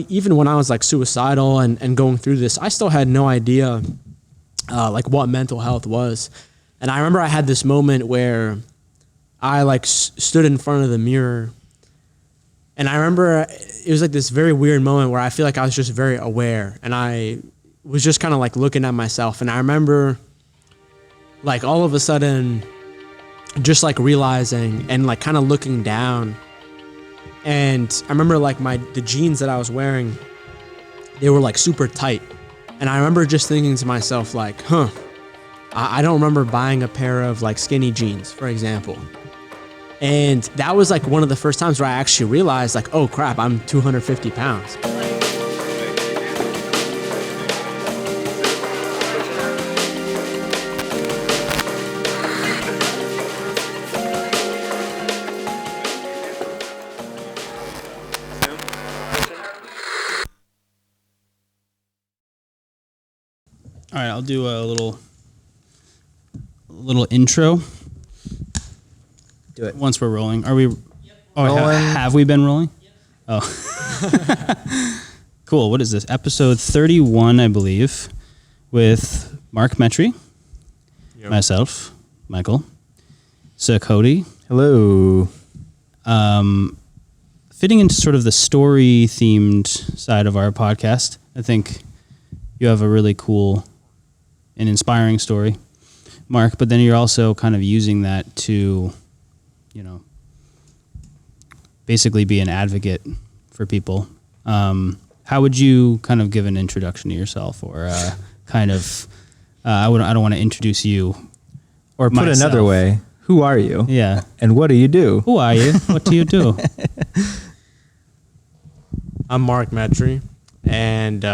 Even when I was like suicidal and going through this, I still had no idea like what mental health was. And I remember I had this moment where I like stood in front of the mirror, and I remember it was like this very weird moment where I feel like I was just very aware, and I was just kind of like looking at myself. And I remember like all of a sudden just like realizing and like kind of looking down. And I remember like the jeans that I was wearing, they were like super tight. And I remember just thinking to myself like, I don't remember buying a pair of like skinny jeans, for example. And that was like one of the first times where I actually realized like, oh crap, I'm 250 pounds. All right, I'll do a little intro. Do it. Once we're rolling. Are we? Yep. Oh, have we been rolling? Yep. Oh. Cool. What is this? Episode 31, I believe, with Mark Metry, myself, Michael, Cody. Hello. Fitting into sort of the story-themed side of our podcast, I think you have a really cool and inspiring story, Mark, but then you're also kind of using that to, basically be an advocate for people. How would you kind of give an introduction to yourself, or kind of, I don't want to introduce you or put myself. Another way. Who are you? Yeah. And what do you do? Who are you? What do you do? I'm Mark Metry, and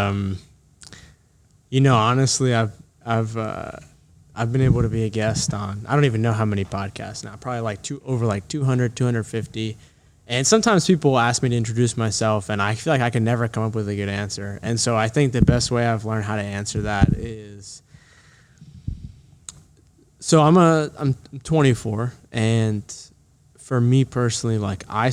honestly, I've been able to be a guest on, I don't even know how many podcasts now, probably like over 200, 250. And sometimes people ask me to introduce myself, and I feel like I can never come up with a good answer. And so I think the best way I've learned how to answer that is, so I'm 24, and for me personally, like I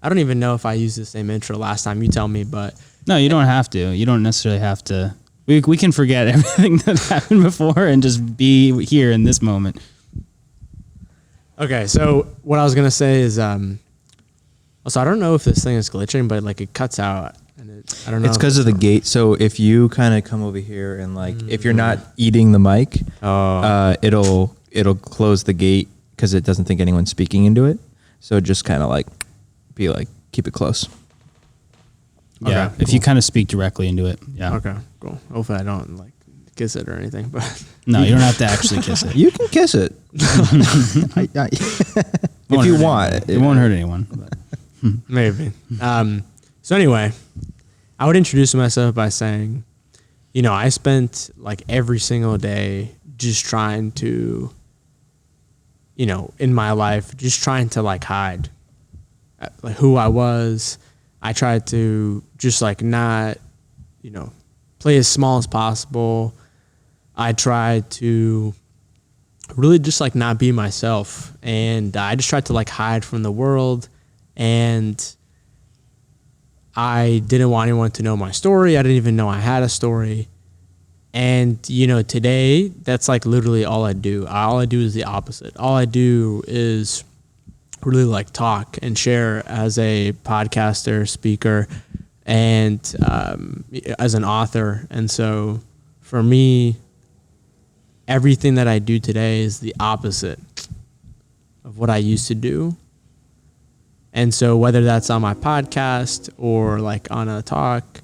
don't even know if I used the same intro last time, you tell me, but. No, you don't have to. You don't necessarily have to. We can forget everything that happened before and just be here in this moment. Okay, so what I was going to say is, also I don't know if this thing is glitching, but like it cuts out. And I don't know. It's because of the gate. So if you kind of come over here and like, if you're not eating the mic, it'll close the gate because it doesn't think anyone's speaking into it. So just kind of like be like, keep it close. Yeah, okay, if cool. You kind of speak directly into it. Yeah. Okay, cool. Hopefully I don't like kiss it or anything, but no, you don't have to actually kiss it. You can kiss it if you want. It won't hurt anyone. But. Maybe. So anyway, I would introduce myself by saying, I spent like every single day just trying to, in my life, just trying to like hide like who I was. I tried to just like not, play as small as possible. I tried to really just like not be myself. And I just tried to like hide from the world. And I didn't want anyone to know my story. I didn't even know I had a story. And, today that's like literally all I do. All I do is the opposite. All I do is really like talk and share as a podcaster, speaker, and as an author. And so for me, everything that I do today is the opposite of what I used to do. And so whether that's on my podcast or like on a talk,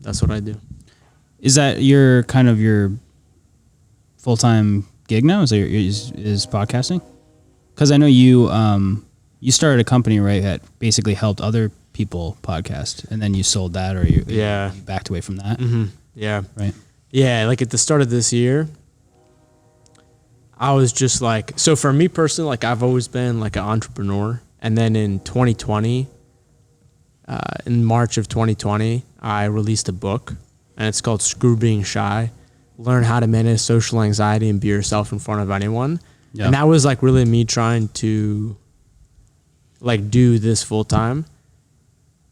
that's what I do. Is that your kind of your full-time gig now? Is podcasting? Because I know you started a company, right, that basically helped other people podcast, and then you sold that, or you backed away from that. Mm-hmm. Yeah. Right. Yeah, like at the start of this year, I was just like, so for me personally, like I've always been like an entrepreneur. And then in 2020, in March of 2020, I released a book, and it's called Screw Being Shy. Learn how to manage social anxiety and be yourself in front of anyone. Yeah. And that was like really me trying to like do this full time.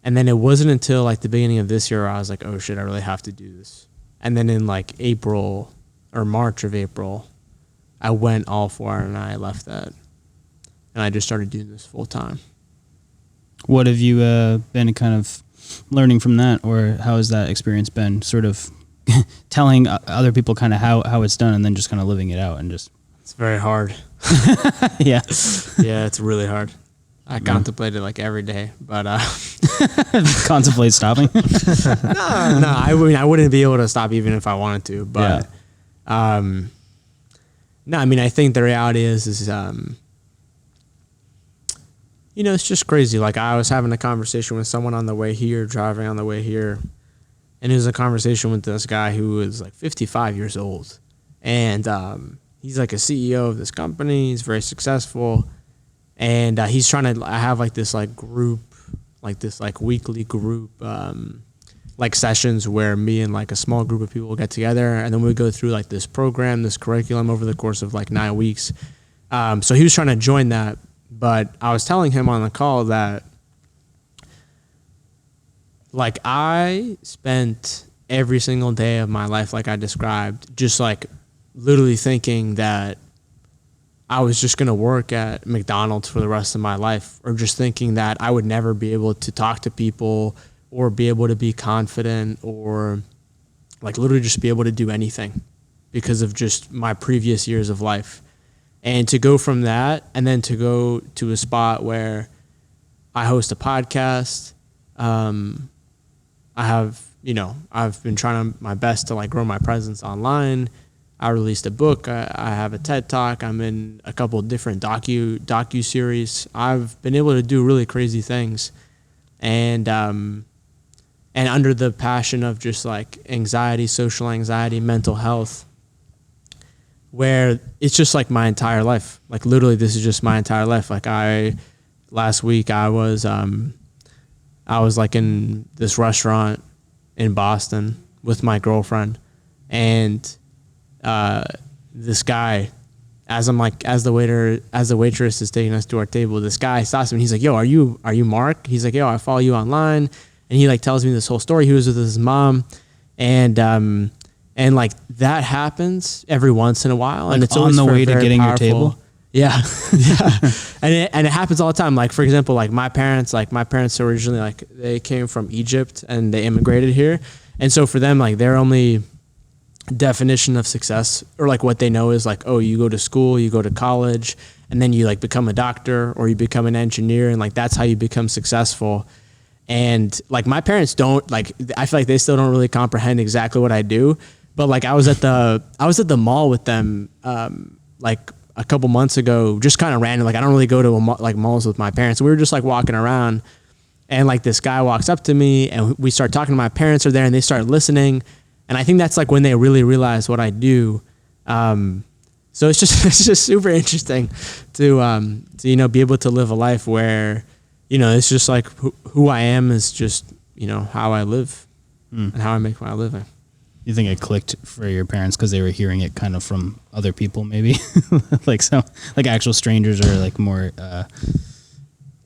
And then it wasn't until like the beginning of this year where I was like, oh shit, I really have to do this. And then in like April or March of April, I went all for it and I left that. And I just started doing this full time. What have you been kind of learning from that, or how has that experience been? Sort of telling other people kind of how it's done, and then just kind of living it out and just. It's very hard. Yeah. Yeah, it's really hard. I contemplate it like every day, but contemplate stopping. No, I mean I wouldn't be able to stop even if I wanted to. But no, I mean I think the reality is you know, it's just crazy. Like I was having a conversation with someone on the way here, driving on the way here, and it was a conversation with this guy who was like 55 years old, and he's like a CEO of this company. He's very successful. And he's trying to have like this like group, like this like weekly group, like sessions where me and like a small group of people will get together, and then we go through like this program, this curriculum over the course of like 9 weeks. So he was trying to join that, but I was telling him on the call that like I spent every single day of my life, like I described, just like literally thinking that I was just going to work at McDonald's for the rest of my life, or just thinking that I would never be able to talk to people or be able to be confident or like literally just be able to do anything because of just my previous years of life. And to go from that and then to go to a spot where I host a podcast, I've been trying my best to like grow my presence online. I released a book. I have a TED Talk. I'm in a couple of different docu series. I've been able to do really crazy things, and under the passion of just like anxiety, social anxiety, mental health, where it's just like my entire life. Like literally, this is just my entire life. Like last week I was like in this restaurant in Boston with my girlfriend, and this guy, as the waitress is taking us to our table, this guy stops me and he's like, yo, are you Mark? He's like, yo, I follow you online. And he like tells me this whole story. He was with his mom, and like that happens every once in a while, like and it's on always the way to getting powerful. your table. Yeah. Yeah. And it happens all the time. Like, for example, like my parents originally, like they came from Egypt and they immigrated here. And so for them, like their only definition of success, or like what they know, is like, oh, you go to school, you go to college, and then you like become a doctor or you become an engineer, and like that's how you become successful. And like my parents don't, like I feel like they still don't really comprehend exactly what I do. But like I was at the mall with them like a couple months ago, just kind of random. Like I don't really go to like malls with my parents. We were just like walking around, and like this guy walks up to me, and we start talking to my parents are there, and they start listening. And I think that's like when they really realize what I do. So it's just super interesting to you know, be able to live a life where, you know, it's just like who I am is just, you know, how I live and how I make my living. You think it clicked for your parents because they were hearing it kind of from other people, maybe like actual strangers, or like more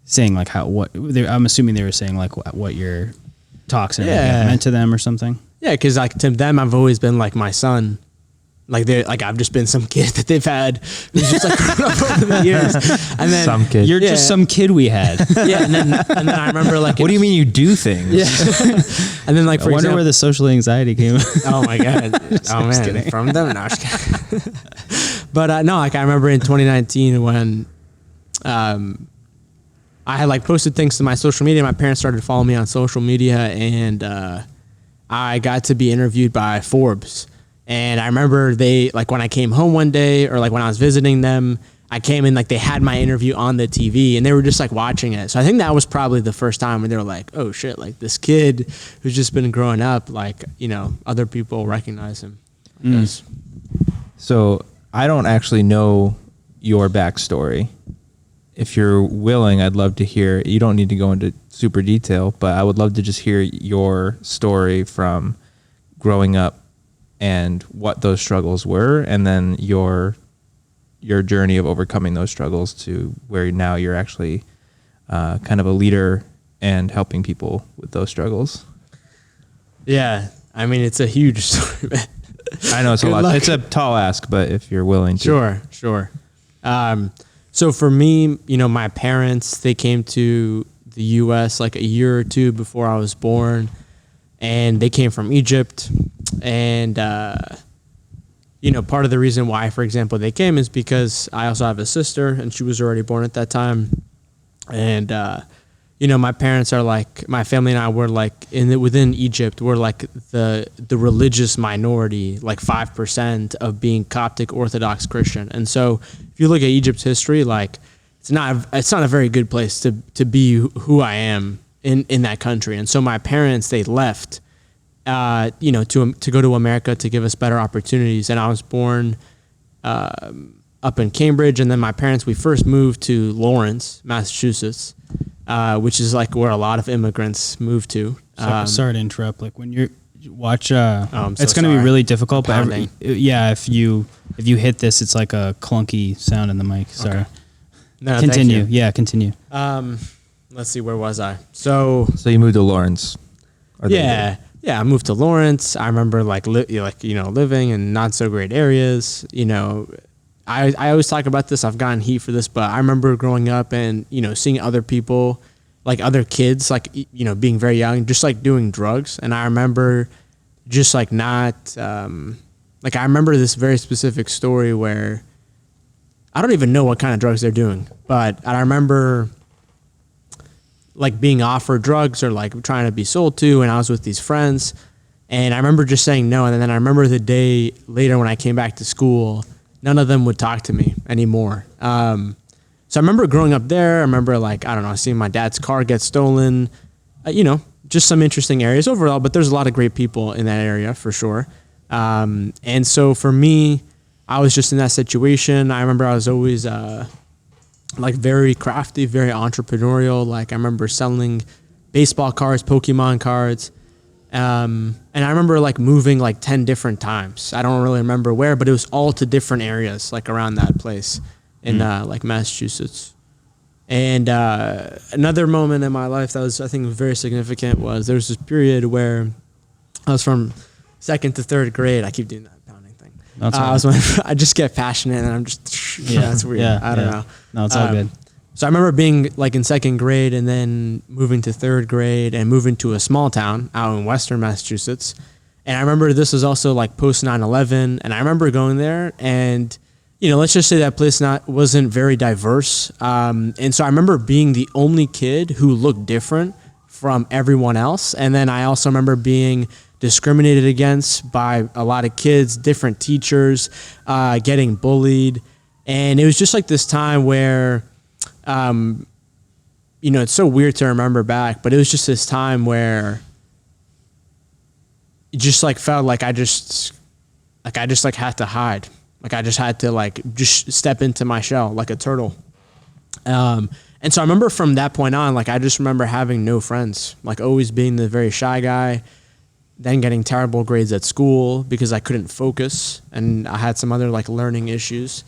saying like I'm assuming they were saying like what your talks and everything meant to them or something. Yeah, because like to them, I've always been like my son. Like they're like I've just been some kid that they've had who's just like grown up over the years. And then some kid. You're just some kid we had. Yeah, and then I remember like, what do you mean you do things? Yeah. And then like I wonder where the social anxiety came. Oh my god. Oh man, kidding. From them. No, but no, like I remember in 2019 when I had like posted things to my social media. My parents started following me on social media, and I got to be interviewed by Forbes. And I remember they, like when I came home one day, or like when I was visiting them, I came in, like they had my interview on the TV and they were just like watching it. So I think that was probably the first time when they were like, oh shit, like this kid who's just been growing up, like, you know, other people recognize him. So I don't actually know your backstory. If you're willing, I'd love to hear. You don't need to go into super detail, but I would love to just hear your story from growing up and what those struggles were, and then your journey of overcoming those struggles to where now you're actually kind of a leader and helping people with those struggles? Yeah. I mean, it's a huge story, man. I know it's a Good lot. luck. It's a tall ask, but if you're willing to. Sure. So for me, my parents, they came to the U.S. like a year or two before I was born, and they came from Egypt. And, part of the reason why, for example, they came is because I also have a sister, and she was already born at that time. And, my parents are like, my family and I were like within Egypt, we're like the religious minority, like 5% of being Coptic Orthodox Christian. And so if you look at Egypt's history, like it's not a very good place to be who I am in that country. And so my parents, they left, to go to America to give us better opportunities. And I was born, up in Cambridge. And then my parents, we first moved to Lawrence, Massachusetts, which is like where a lot of immigrants move to. Sorry to interrupt. Like when you watch, I'm so it's going to be sorry. really difficult. But Pounding. if you hit this, it's like a clunky sound in the mic. Sorry. Okay. No, Continue. thank you. Yeah, continue. Let's see, where was I? So You moved to Lawrence. Or they yeah, I moved to Lawrence. I remember living in not so great areas. I always talk about this. I've gotten heat for this, but I remember growing up and seeing other people, like other kids, like being very young, just like doing drugs. And I remember just like not I remember this very specific story where I don't even know what kind of drugs they're doing, but I remember like being offered drugs or like trying to be sold to, and I was with these friends, and I remember just saying no. And then I remember the day later when I came back to school, none of them would talk to me anymore. So I remember growing up there. I remember seeing my dad's car get stolen, just some interesting areas overall, but there's a lot of great people in that area for sure. And so for me, I was just in that situation. I remember I was always, very crafty, very entrepreneurial. Like I remember selling baseball cards, Pokemon cards. And I remember like moving like 10 different times. I don't really remember where, but it was all to different areas, like around that place in Massachusetts. And another moment in my life that was, I think, very significant was there was this period where I was from 2nd to 3rd grade. I keep doing that pounding thing. I just get passionate and I'm just, that's weird. I don't know. No, it's all good. So I remember being like in 2nd grade and then moving to 3rd grade and moving to a small town out in Western Massachusetts. And I remember this was also like post 9/11. And I remember going there and, let's just say that place wasn't very diverse. And so I remember being the only kid who looked different from everyone else. And then I also remember being discriminated against by a lot of kids, different teachers, getting bullied. And it was just like this time where, it's so weird to remember back, but it was just this time where it just like felt like I just had to hide. Like I just had to just step into my shell like a turtle. And so I remember from that point on, I just remember having no friends, like always being the very shy guy, then getting terrible grades at school because I couldn't focus and I had some other learning issues.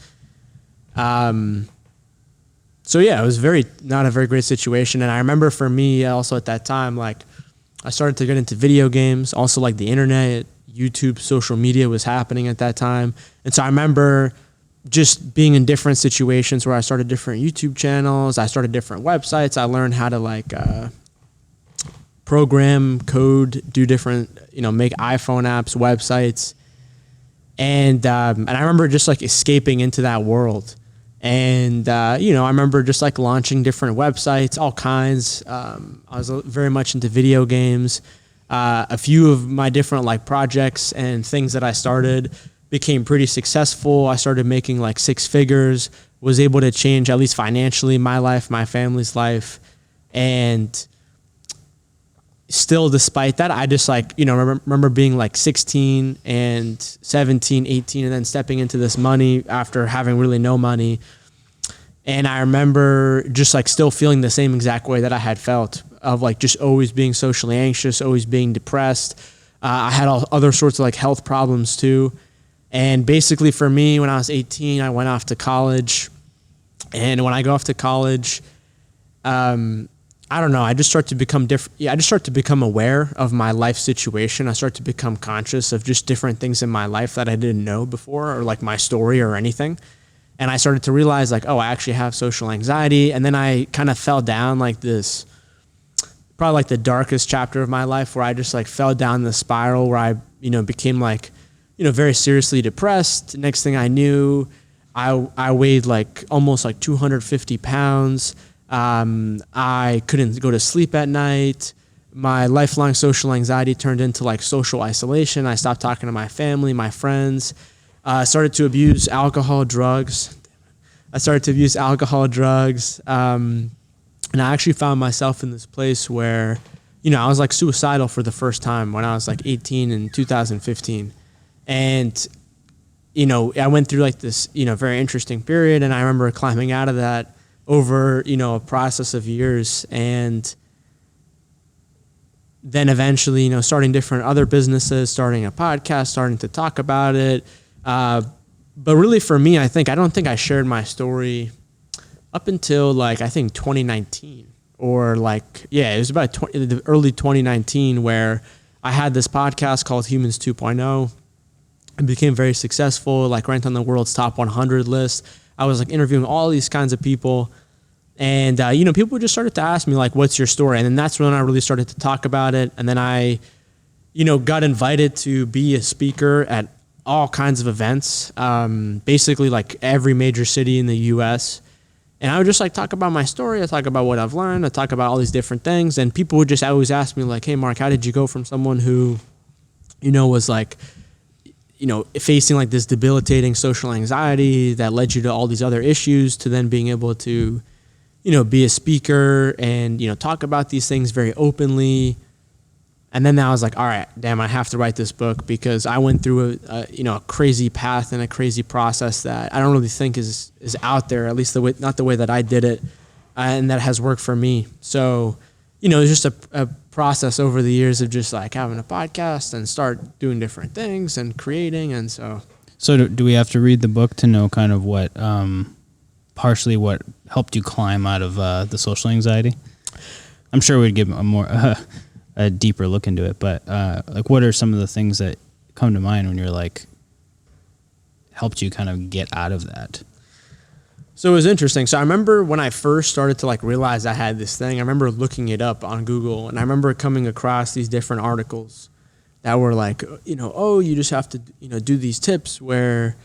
So yeah, it was not a very great situation. And I remember for me also at that time, I started to get into video games, also the internet, YouTube, social media was happening at that time. And so I remember just being in different situations where I started different YouTube channels. I started different websites. I learned how to program, code, do different, make iPhone apps, websites. And I remember just escaping into that world. And, I remember just launching different websites, all kinds. I was very much into video games. A few of my different projects and things that I started became pretty successful. I started making 6 figures, was able to change at least financially my life, my family's life. And still, despite that, I just remember being 16 and 17, 18, and then stepping into this money after having really no money. And I remember just still feeling the same exact way that I had felt of just always being socially anxious, always being depressed. I had all other sorts of health problems too. And basically for me, when I was 18, I went off to college. And when I go off to college, I don't know. I just start to become different. Yeah, I just start to become aware of my life situation. I start to become conscious of just different things in my life that I didn't know before, or like my story or anything. And I started to realize like, oh, I actually have social anxiety. And then I kind of fell down like this, probably like the darkest chapter of my life, where I just like fell down the spiral where I, became like, very seriously depressed. Next thing I knew, I weighed like almost like 250 pounds. I couldn't go to sleep at night. My lifelong social anxiety turned into like social isolation. I stopped talking to my family, my friends. I started to abuse alcohol, drugs. And I actually found myself in this place where, I was like suicidal for the first time when I was like 18 in 2015. And, I went through like this, very interesting period. And I remember climbing out of that over, a process of years. And then eventually, starting different other businesses, starting a podcast, starting to talk about it. But really for me, I don't think I shared my story up until like, I think 2019 or like, it was about the early 2019 where I had this podcast called Humans 2.0. It became very successful, like ranked on the world's top 100 list. I was like interviewing all these kinds of people. And, people just started to ask me like, what's your story? And then that's when I really started to talk about it. And then I, got invited to be a speaker at all kinds of events, basically like every major city in the US. And I would just like talk about my story. I talk about what I've learned. I talk about all these different things. And people would just always ask me like, hey, Mark, how did you go from someone who, was like, facing like this debilitating social anxiety that led you to all these other issues to then being able to, be a speaker and, talk about these things very openly. And then I was like, all right, damn, I have to write this book because I went through a crazy path and a crazy process that I don't really think is out there, at least not the way that I did it, and that has worked for me. So, it's just a process over the years of just like having a podcast and start doing different things and creating. And so do we have to read the book to know kind of what, partially what helped you climb out of the social anxiety? I'm sure we'd give a deeper look into it, but like what are some of the things that come to mind when you're like helped you kind of get out of that? So it was interesting. So I remember when I first started to like realize I had this thing, I remember looking it up on Google, and I remember coming across these different articles that were like, oh, you just have to, do these tips where,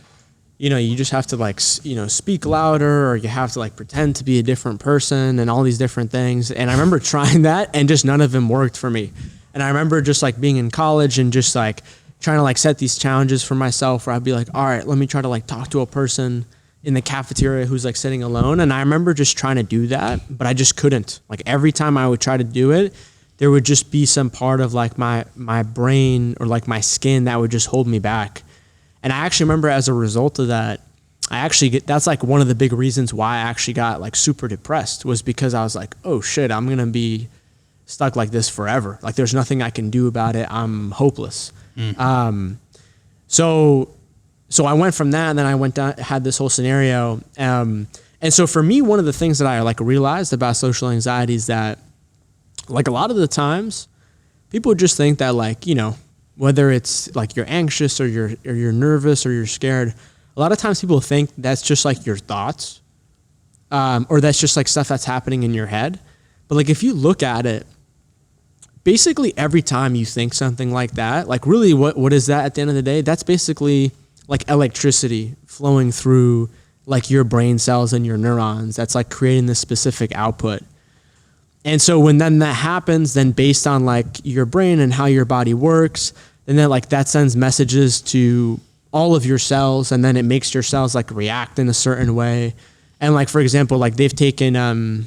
you just have to like, speak louder, or you have to like pretend to be a different person and all these different things. And I remember trying that and just none of them worked for me. And I remember just like being in college and just like trying to like set these challenges for myself where I'd be like, all right, let me try to like talk to a person in the cafeteria who's like sitting alone. And I remember just trying to do that, but I just couldn't. Like every time I would try to do it, there would just be some part of like my brain or like my skin that would just hold me back. And I actually remember as a result of that, that's like one of the big reasons why I actually got like super depressed, was because I was like, oh shit, I'm going to be stuck like this forever. Like there's nothing I can do about it. I'm hopeless. So I went from that, and then I went down, had this whole scenario. And so for me, one of the things that I like realized about social anxiety is that like a lot of the times people just think that like, whether it's like you're anxious or you're nervous or you're scared, a lot of times people think that's just like your thoughts, or that's just like stuff that's happening in your head. But like if you look at it, basically every time you think something like that, like really what is that at the end of the day? That's basically like electricity flowing through like your brain cells and your neurons. That's like creating this specific output. And so when then that happens, then based on like your brain and how your body works, then that sends messages to all of your cells, and then it makes your cells like react in a certain way. And like, for example, like they've taken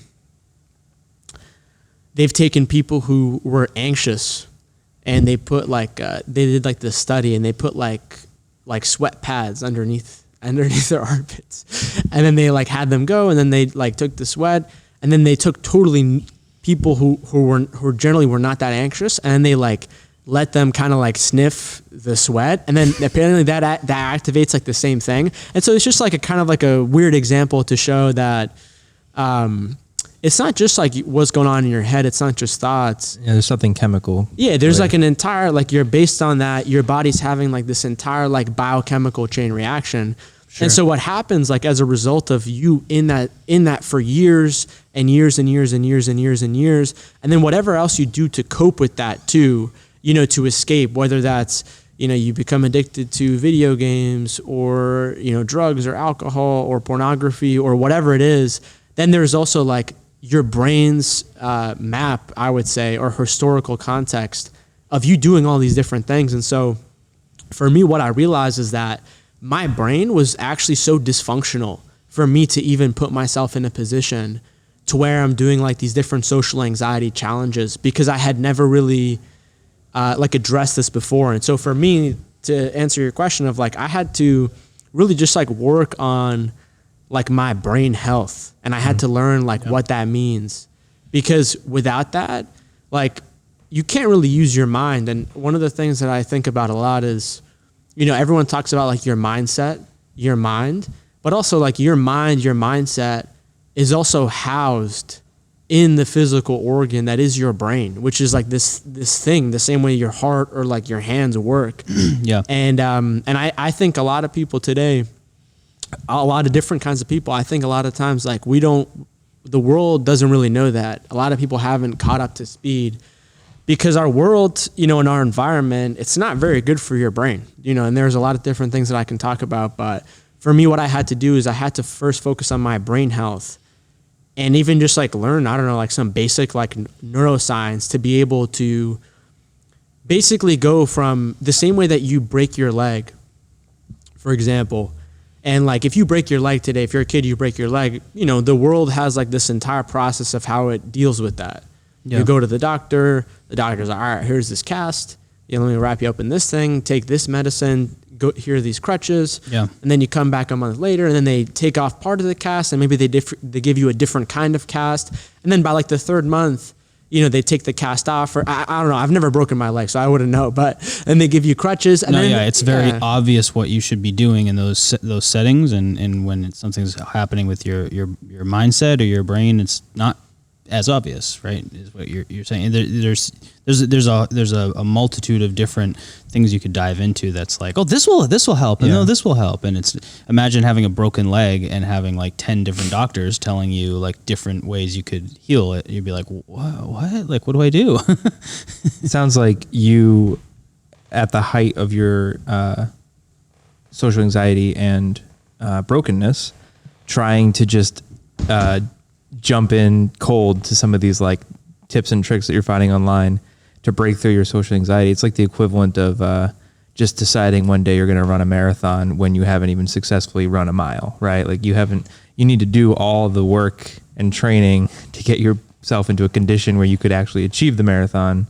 people who were anxious, and they put like, they did like this study, and they put like sweat pads underneath their armpits, and then they like had them go, and then they like took the sweat, and then they took totally people who generally were not that anxious, and they like let them kind of like sniff the sweat, and then apparently that activates like the same thing. And so it's just like a kind of like a weird example to show that it's not just like what's going on in your head. It's not just thoughts. Yeah, there's something chemical. Yeah, there's like an entire, like you're based on that, your body's having like this entire like biochemical chain reaction. Sure. And so what happens like as a result of you in that for years and years and years and years and years and years, and then whatever else you do to cope with that too, you know, to escape, whether that's, you know, you become addicted to video games or, you know, drugs or alcohol or pornography or whatever it is, then there's also like your brain's map, I would say, or historical context of you doing all these different things. And so for me, what I realized is that my brain was actually so dysfunctional for me to even put myself in a position to where I'm doing like these different social anxiety challenges, because I had never really like addressed this before. And so for me, to answer your question of like, I had to really just like work on like my brain health, and I had to learn like what that means, because without that, like you can't really use your mind. And one of the things that I think about a lot is, you know, everyone talks about like your mindset, your mind, but also like your mind, your mindset is also housed in the physical organ that is your brain, which is like this thing, the same way your heart or like your hands work. Yeah. And I think a lot of people today, a lot of different kinds of people, I think a lot of times like the world doesn't really know that. A lot of people haven't caught up to speed, because our world, you know, in our environment, it's not very good for your brain, you know, and there's a lot of different things that I can talk about. But for me, what I had to do is I had to first focus on my brain health, and even just like learn, I don't know, like some basic like neuroscience to be able to basically go from the same way that you break your leg, for example. And like, if you break your leg today, if you're a kid, you break your leg, you know, the world has like this entire process of how it deals with that. Yeah. You go to the doctor's like, all right, here's this cast. You know, let me wrap you up in this thing, take this medicine, go here are these crutches. Yeah. And then you come back a month later, and then they take off part of the cast, and maybe they give you a different kind of cast. And then by like the third month, you know, they take the cast off, or I don't know. I've never broken my leg, so I wouldn't know. But and they give you crutches. And it's very obvious what you should be doing in those settings, and when something's happening with your mindset or your brain, it's not as obvious, right? Is what you're saying. There's a multitude of different things you could dive into. That's like, oh, this will help, and no, this will help. And it's, imagine having a broken leg and having like 10 different doctors telling you like different ways you could heal it. You'd be like, what? Like, what do I do? It sounds like you, at the height of your social anxiety and brokenness, trying to just jump in cold to some of these like tips and tricks that you're finding online to break through your social anxiety. It's like the equivalent of just deciding one day you're going to run a marathon when you haven't even successfully run a mile, right? Like you need to do all the work and training to get yourself into a condition where you could actually achieve the marathon,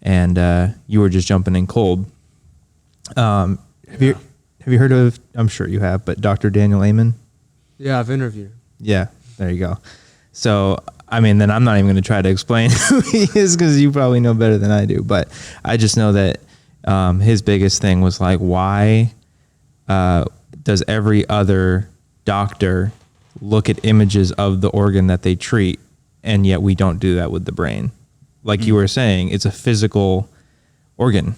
and you were just jumping in cold. Have you heard of, I'm sure you have, but Dr. Daniel Amen? Yeah, I've interviewed. Yeah, there you go. So, I mean, then I'm not even going to try to explain who he is, because you probably know better than I do. But I just know that his biggest thing was like, why does every other doctor look at images of the organ that they treat, and yet we don't do that with the brain? Like you were saying, it's a physical organ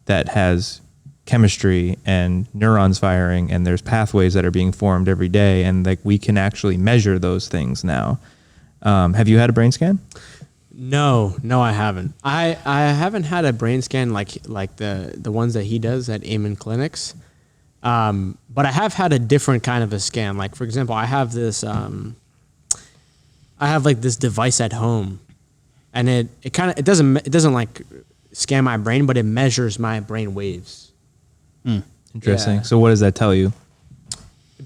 that has chemistry and neurons firing, and there's pathways that are being formed every day, and like we can actually measure those things now. Have you had a brain scan? No, I haven't. I haven't had a brain scan like the ones that he does at Amen Clinics. But I have had a different kind of a scan. Like, for example, I have this this device at home, and it doesn't like scan my brain, but it measures my brain waves. Interesting. Yeah. So what does that tell you?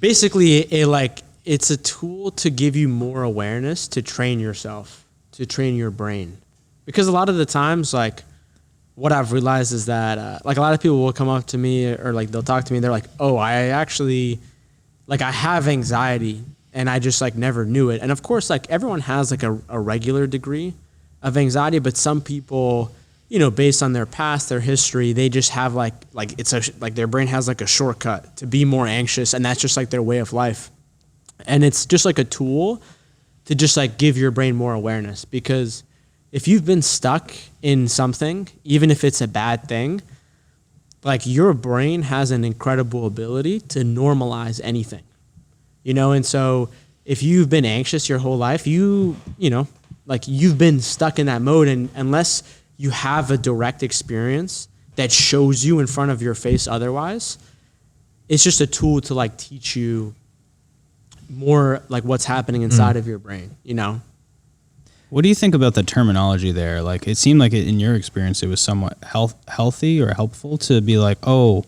Basically, it's a tool to give you more awareness, to train yourself, to train your brain. Because a lot of the times, like, what I've realized is that, like, a lot of people will come up to me, or like they'll talk to me, and they're like, oh, I actually, like, I have anxiety, and I just like never knew it. And of course, like, everyone has like a regular degree of anxiety, but some people, you know, based on their past, their history, they just have like their brain has like a shortcut to be more anxious, and that's just like their way of life. And it's just like a tool to just like give your brain more awareness. Because if you've been stuck in something, even if it's a bad thing, like your brain has an incredible ability to normalize anything, you know? And so if you've been anxious your whole life, you know, like you've been stuck in that mode, and unless you have a direct experience that shows you in front of your face otherwise, it's just a tool to like teach you more like what's happening inside of your brain, you know? What do you think about the terminology there? Like, it seemed like in your experience, it was somewhat healthy or helpful to be like, oh,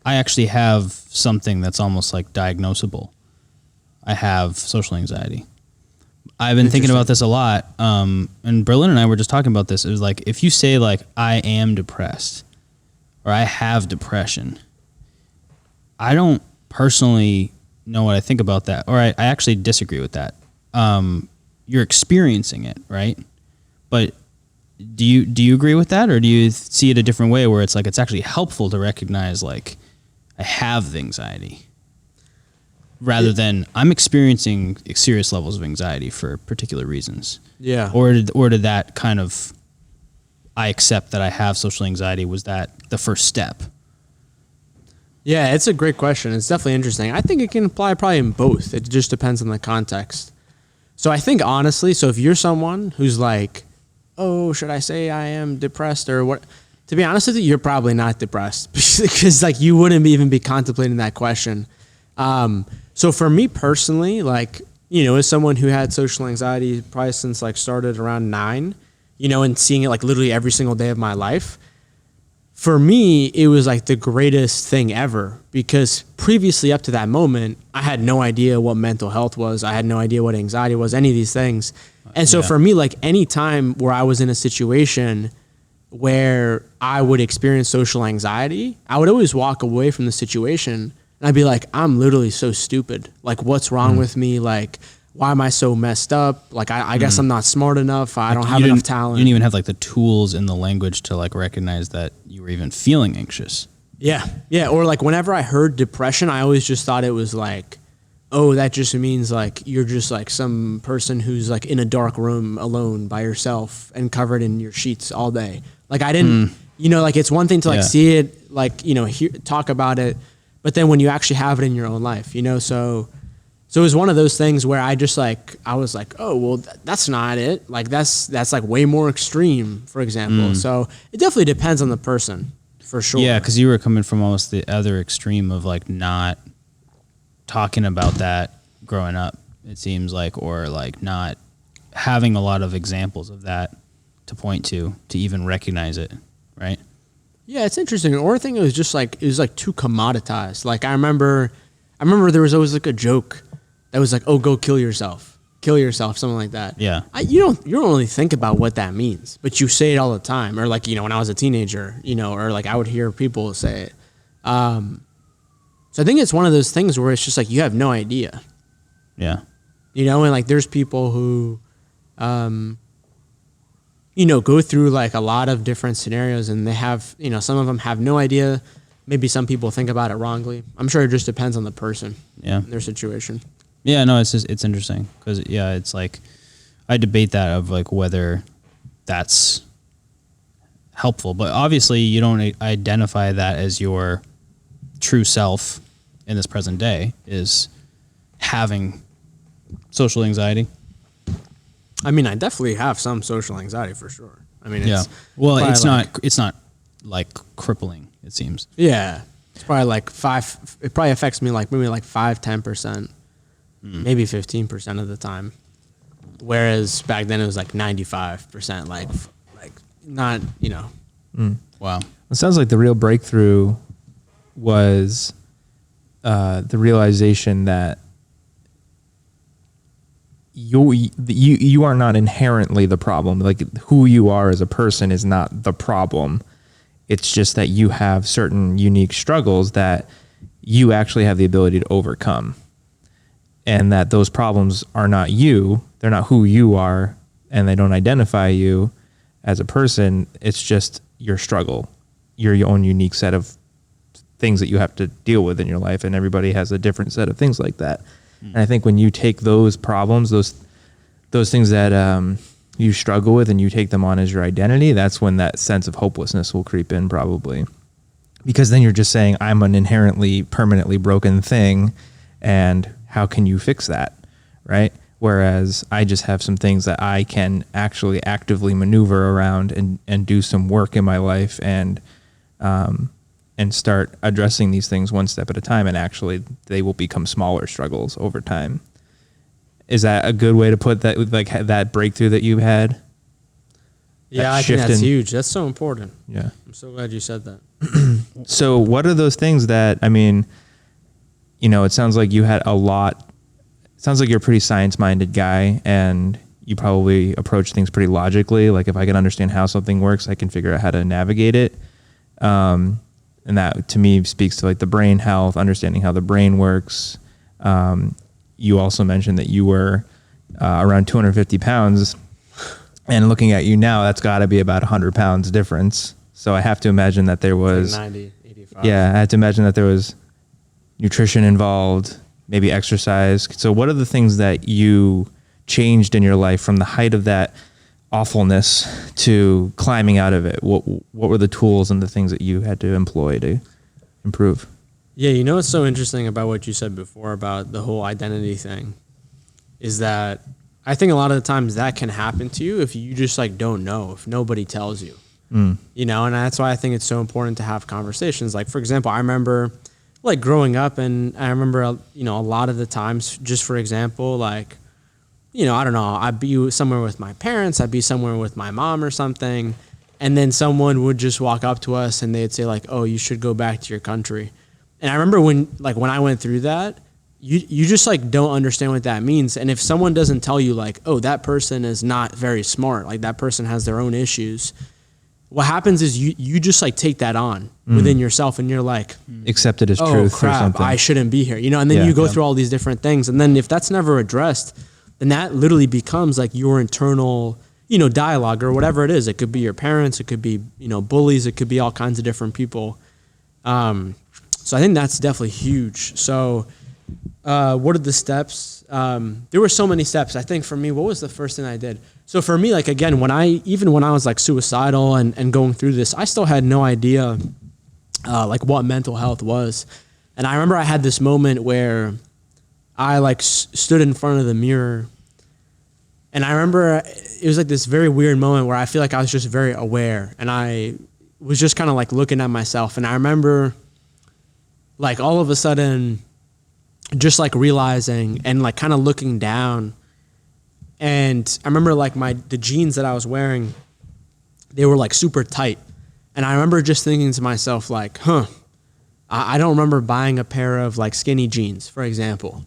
I actually have something that's almost like diagnosable. I have social anxiety. I've been thinking about this a lot. And Berlin and I were just talking about this. It was like, if you say like, I am depressed or I have depression, I don't personally know what I think about that. Or I actually disagree with that. You're experiencing it, right? But do you agree with that, or do you see it a different way where it's like it's actually helpful to recognize like I have the anxiety rather than I'm experiencing serious levels of anxiety for particular reasons? Yeah. Or did that kind of I accept that I have social anxiety, was that the first step? Yeah, it's a great question. It's definitely interesting. I think it can apply probably in both. It just depends on the context. So I think honestly, so if you're someone who's like, oh, should I say I am depressed or what? To be honest with you, you're probably not depressed because like you wouldn't even be contemplating that question. So for me personally, like, you know, as someone who had social anxiety probably since like started around 9, you know, and seeing it like literally every single day of my life, for me, it was like the greatest thing ever, because previously up to that moment, I had no idea what mental health was. I had no idea what anxiety was, any of these things. And so for me, like any time where I was in a situation where I would experience social anxiety, I would always walk away from the situation and I'd be like, I'm literally so stupid. Like, what's wrong with me? Like, why am I so messed up? Like, I guess I'm not smart enough. I don't have enough talent. You didn't even have like the tools in the language to like recognize that you were even feeling anxious. Yeah. Yeah. Or like whenever I heard depression, I always just thought it was like, oh, that just means like you're just like some person who's like in a dark room alone by yourself and covered in your sheets all day. Like I didn't, you know, like it's one thing to like see it, like, you know, talk about it, but then when you actually have it in your own life, you know, so it was one of those things where I just like, I was like, oh, well, that's not it. Like that's like way more extreme, for example. So it definitely depends on the person, for sure. Yeah, because you were coming from almost the other extreme of like not talking about that growing up, it seems like, or like not having a lot of examples of that to point to even recognize it, right? Yeah, it's interesting. Or I think it was just like, it was like too commoditized. Like I remember there was always like a joke that was like, oh, go kill yourself, something like that. Yeah. You don't really think about what that means, but you say it all the time. Or like, you know, when I was a teenager, you know, or like I would hear people say it. So I think it's one of those things where it's just like, you have no idea. Yeah. You know, and like there's people who, you know, go through like a lot of different scenarios and they have, you know, some of them have no idea. Maybe some people think about it wrongly. I'm sure it just depends on the person, and their situation. Yeah, no, it's interesting because it's like I debate that of like whether that's helpful, but obviously you don't identify that as your true self in this present day is having social anxiety. I mean, I definitely have some social anxiety for sure. I mean, it's not like crippling, it seems. Yeah, it's probably like it probably affects me like maybe like 5-10%. Maybe 15% of the time, whereas back then it was like 95%. Like not, you know. Wow. It sounds like the real breakthrough was the realization that you are not inherently the problem. Like who you are as a person is not the problem. It's just that you have certain unique struggles that you actually have the ability to overcome. And that those problems are not you, they're not who you are, and they don't identify you as a person. It's just your struggle, your own unique set of things that you have to deal with in your life, and everybody has a different set of things like that. And I think when you take those problems, those things that you struggle with and you take them on as your identity, that's when that sense of hopelessness will creep in probably. Because then you're just saying, I'm an inherently permanently broken thing, and how can you fix that, right? Whereas I just have some things that I can actually actively maneuver around and do some work in my life and start addressing these things one step at a time, and actually they will become smaller struggles over time. Is that a good way to put that, like that breakthrough that you had? Yeah, I think that's huge. That's so important. Yeah. I'm so glad you said that. So what are those things that, I mean, you know, it sounds like you had a lot. It sounds like you're a pretty science-minded guy, and you probably approach things pretty logically. Like, if I can understand how something works, I can figure out how to navigate it. And that, to me, speaks to like the brain health, understanding how the brain works. You also mentioned that you were around 250 pounds, and looking at you now, that's got to be about 100 pounds difference. So I have to imagine that there was like 90, 85. Yeah, I had to imagine that there was nutrition involved, maybe exercise. So what are the things that you changed in your life from the height of that awfulness to climbing out of it? What were the tools and the things that you had to employ to improve? Yeah, you know what's so interesting about what you said before about the whole identity thing is that I think a lot of the times that can happen to you if you just like don't know, if nobody tells you. You know, and that's why I think it's so important to have conversations. Like, for example, I remember like growing up, and I remember, you know, a lot of the times, just for example, like, you know, I don't know, I'd be somewhere with my parents, I'd be somewhere with my mom or something, and then someone would just walk up to us and they'd say like, oh, you should go back to your country. And I remember when I went through that, you just like don't understand what that means. And if someone doesn't tell you like, oh, that person is not very smart, like that person has their own issues, what happens is you just like take that on within yourself, and you're like, accept it as oh, truth crap, or something. I shouldn't be here, you know. And then you go through all these different things, and then if that's never addressed, then that literally becomes like your internal, you know, dialogue or whatever it is. It could be your parents, it could be, you know, bullies, it could be all kinds of different people. So I think that's definitely huge. So what are the steps? There were so many steps. I think for me, what was the first thing I did? So for me, like, again, when I was like suicidal and going through this, I still had no idea like what mental health was. And I remember I had this moment where I like stood in front of the mirror, and I remember it was like this very weird moment where I feel like I was just very aware, and I was just kind of like looking at myself. And I remember like all of a sudden just like realizing and like kind of looking down. And I remember like the jeans that I was wearing, they were like super tight. And I remember just thinking to myself like, I don't remember buying a pair of like skinny jeans, for example.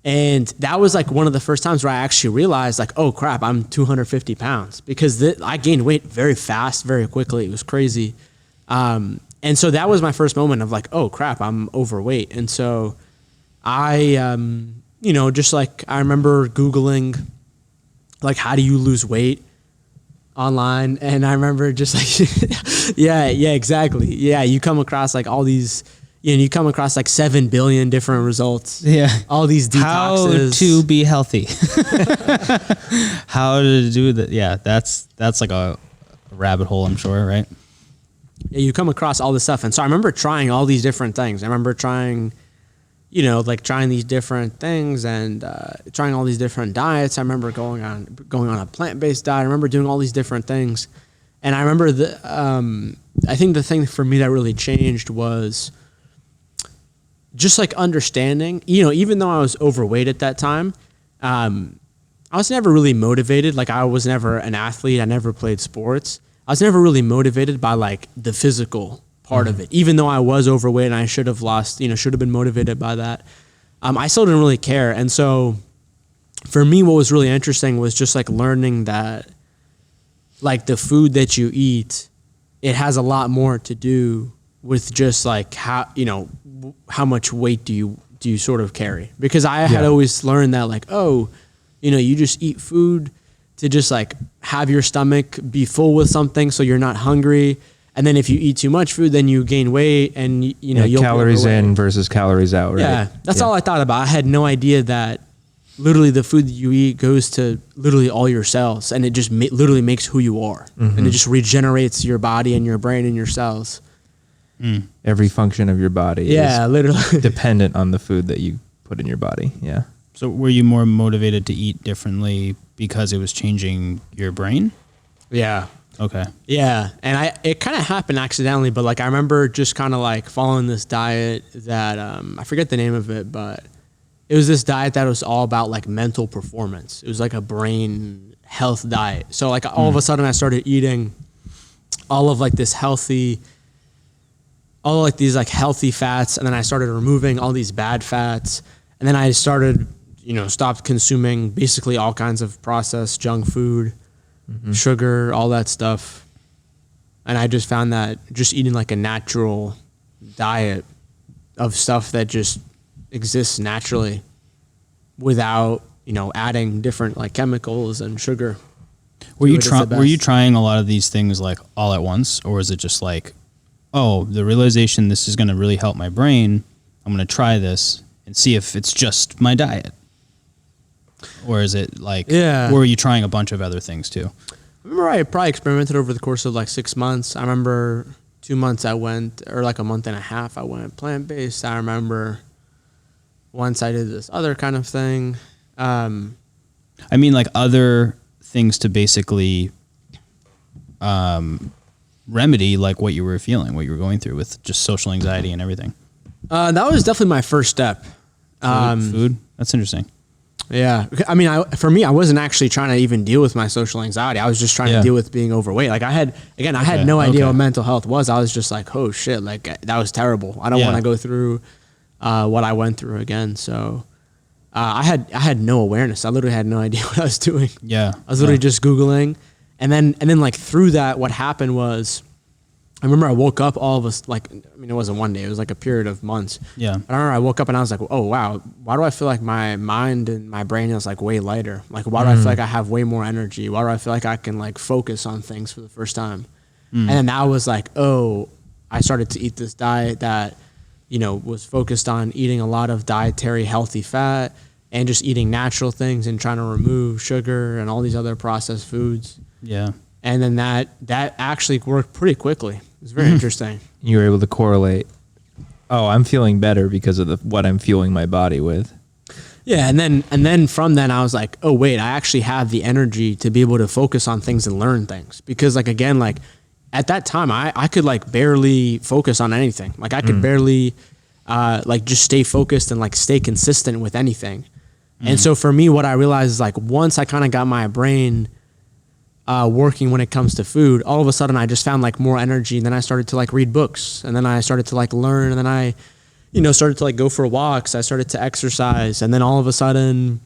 And that was like one of the first times where I actually realized like, oh crap, I'm 250 pounds, because I gained weight very fast, very quickly. It was crazy. And so that was my first moment of like, oh crap, I'm overweight. And so I, you know, just like I remember Googling like, how do you lose weight online? And I remember just like, yeah, exactly. Yeah. You come across like all these, you know, you come across like 7 billion different results. Yeah. All these detoxes. How to be healthy. How to do that. Yeah. That's like a rabbit hole, I'm sure. Right. Yeah. You come across all this stuff. And so I remember trying all these different things. I remember trying, you know, like trying these different things and trying all these different diets. I remember going on a plant-based diet. I remember doing all these different things. And I remember I think the thing for me that really changed was just like understanding, you know, even though I was overweight at that time, I was never really motivated. Like, I was never an athlete. I never played sports. I was never really motivated by like the physical part of it, even though I was overweight and I should have lost, you know, should have been motivated by that. I still didn't really care. And so for me, what was really interesting was just like learning that like the food that you eat, it has a lot more to do with just like how, you know, how much weight do you sort of carry? Because I had always learned that like, oh, you know, you just eat food to just like have your stomach be full with something so you're not hungry. And then if you eat too much food, then you gain weight, and you know, you'll calories in versus calories out, right? Yeah, that's all I thought about. I had no idea that literally the food that you eat goes to literally all your cells, and it just literally makes who you are. And it just regenerates your body and your brain and your cells. Every function of your body is literally dependent on the food that you put in your body. Yeah. So were you more motivated to eat differently because it was changing your brain? Yeah. Okay. Yeah. And it kind of happened accidentally, but like I remember just kind of like following this diet that I forget the name of it, but it was this diet that was all about like mental performance. It was like a brain health diet. So like all of a sudden I started eating all of like this healthy, all like these like healthy fats, and then I started removing all these bad fats, and then I started, stopped consuming basically all kinds of processed junk food, sugar, all that stuff. And I just found that just eating like a natural diet of stuff that just exists naturally without, adding different like chemicals and sugar. Were you trying a lot of these things like all at once, or is it just like, oh, the realization this is going to really help my brain, I'm going to try this and see if it's just my diet? Or is it like, or were you trying a bunch of other things too? I remember I probably experimented over the course of like 6 months. I remember 2 months I went, or like a month and a half, I went plant-based. I remember once I did this other kind of thing. I mean like other things to basically remedy like what you were feeling, what you were going through with just social anxiety and everything. That was definitely my first step. Food? That's interesting. Yeah. I mean, for me, I wasn't actually trying to even deal with my social anxiety. I was just trying to deal with being overweight. Like I had no idea what mental health was. I was just like, oh shit, like that was terrible. I don't want to go through what I went through again. So I had no awareness. I literally had no idea what I was doing. Yeah. I was literally just Googling. And then like through that, what happened was, I remember I woke up all of us, like, I mean, it wasn't one day, it was like a period of months. Yeah. But I remember I woke up and I was like, oh, wow, why do I feel like my mind and my brain is like way lighter? Like, why do I feel like I have way more energy? Why do I feel like I can like focus on things for the first time? And then that was like, oh, I started to eat this diet that, was focused on eating a lot of dietary healthy fat and just eating natural things and trying to remove sugar and all these other processed foods. Yeah. And then that actually worked pretty quickly. It was very interesting. You were able to correlate, oh, I'm feeling better because of what I'm fueling my body with. Yeah, and then from then I was like, oh wait, I actually have the energy to be able to focus on things and learn things. Because like again, like at that time I could like barely focus on anything. Like I could barely like just stay focused and like stay consistent with anything. And so for me, what I realized is like once I kind of got my brain working when it comes to food, all of a sudden I just found like more energy, and then I started to like read books, and then I started to like learn, and then I started to like go for walks, I started to exercise, and then all of a sudden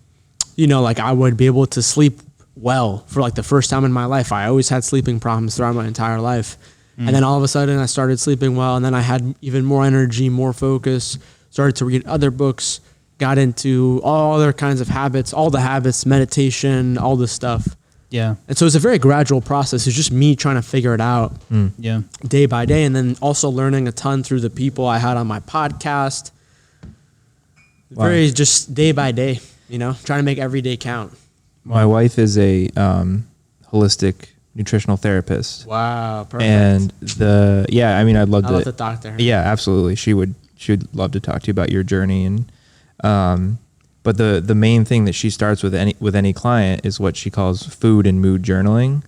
like I would be able to sleep well for like the first time in my life. I always had sleeping problems throughout my entire life, and then all of a sudden I started sleeping well, and then I had even more energy, more focus, started to read other books, got into all other kinds of habits, all the habits, meditation, all this stuff. Yeah. And so it's a very gradual process. It's just me trying to figure it out day by day. And then also learning a ton through the people I had on my podcast. Wow. Very just day by day, trying to make every day count. My wife is a holistic nutritional therapist. Wow. Perfect. And I mean, I'd love to talk to her. Yeah, absolutely. She'd love to talk to you about your journey. And, but the main thing that she starts with any client is what she calls food and mood journaling.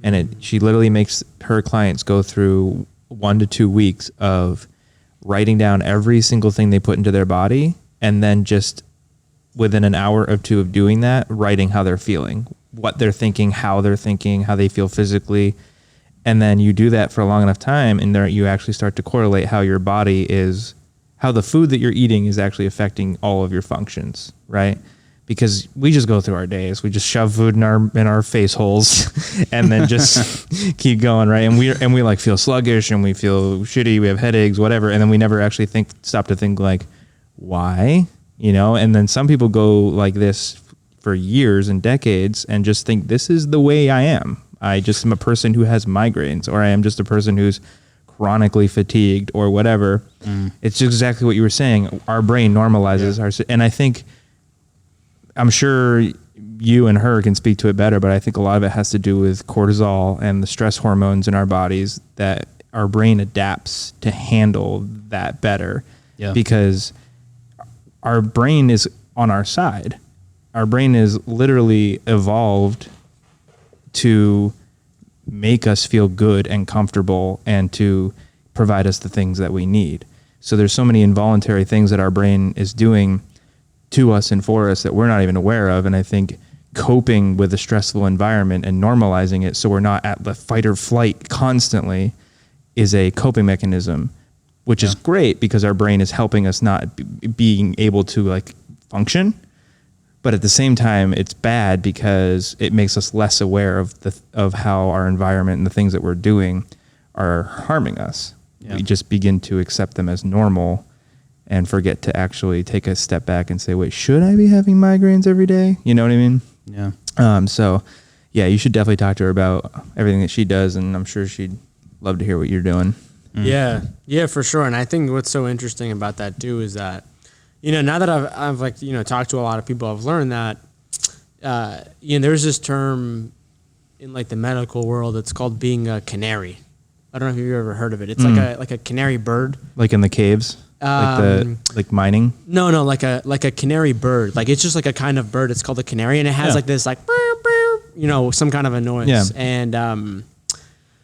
And she literally makes her clients go through 1 to 2 weeks of writing down every single thing they put into their body, and then just within an hour or two of doing that, writing how they're feeling, what they're thinking, how they feel physically. And then you do that for a long enough time, and there you actually start to correlate how your body is, how the food that you're eating is actually affecting all of your functions, right? Because we just go through our days, we just shove food in our face holes, and then just keep going, right? And we like feel sluggish, and we feel shitty, we have headaches, whatever, and then we never actually stop to think like, why? And then some people go like this for years and decades and just think this is the way I am. I just am a person who has migraines, or I am just a person who's chronically fatigued, or whatever. It's exactly what you were saying. Our brain normalizes and I think I'm sure you and her can speak to it better, but I think a lot of it has to do with cortisol and the stress hormones in our bodies that our brain adapts to handle that better. Yeah. Because our brain is on our side. Our brain is literally evolved to make us feel good and comfortable and to provide us the things that we need. So there's so many involuntary things that our brain is doing to us and for us that we're not even aware of. And I think coping with a stressful environment and normalizing it so we're not at the fight or flight constantly is a coping mechanism, which is great because our brain is helping us not being able to like function. But at the same time, it's bad because it makes us less aware of how our environment and the things that we're doing are harming us. Yeah. We just begin to accept them as normal and forget to actually take a step back and say, wait, should I be having migraines every day? You know what I mean? Yeah. So yeah, you should definitely talk to her about everything that she does. And I'm sure she'd love to hear what you're doing. Yeah. Yeah, for sure. And I think what's so interesting about that too is that, you know, now that I've like, you know, talked to a lot of people, I've learned that, you know, there's this term in like the medical world, it's called being a canary. I don't know if you've ever heard of it. It's like a canary bird. Like in the caves? Like mining? No, like a canary bird. Like it's just like a kind of bird. It's called a canary, and it has like this like, you know, some kind of a noise. Yeah. And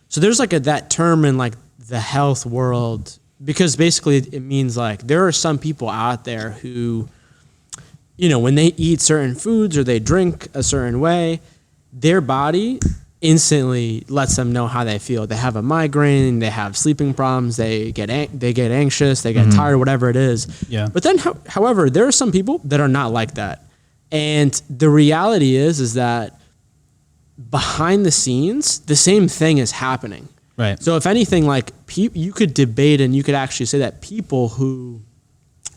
so there's like that term in like the health world, because basically it means like there are some people out there who, you know, when they eat certain foods or they drink a certain way, their body instantly lets them know how they feel. They have a migraine, they have sleeping problems, they get anxious, they get tired, whatever it is. Yeah. But then, however, there are some people that are not like that. And the reality is that behind the scenes, the same thing is happening. Right. So if anything, like you could debate and you could actually say that people who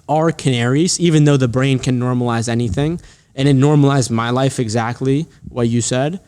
are canaries, even though the brain can normalize anything, and it normalized my life exactly what you said,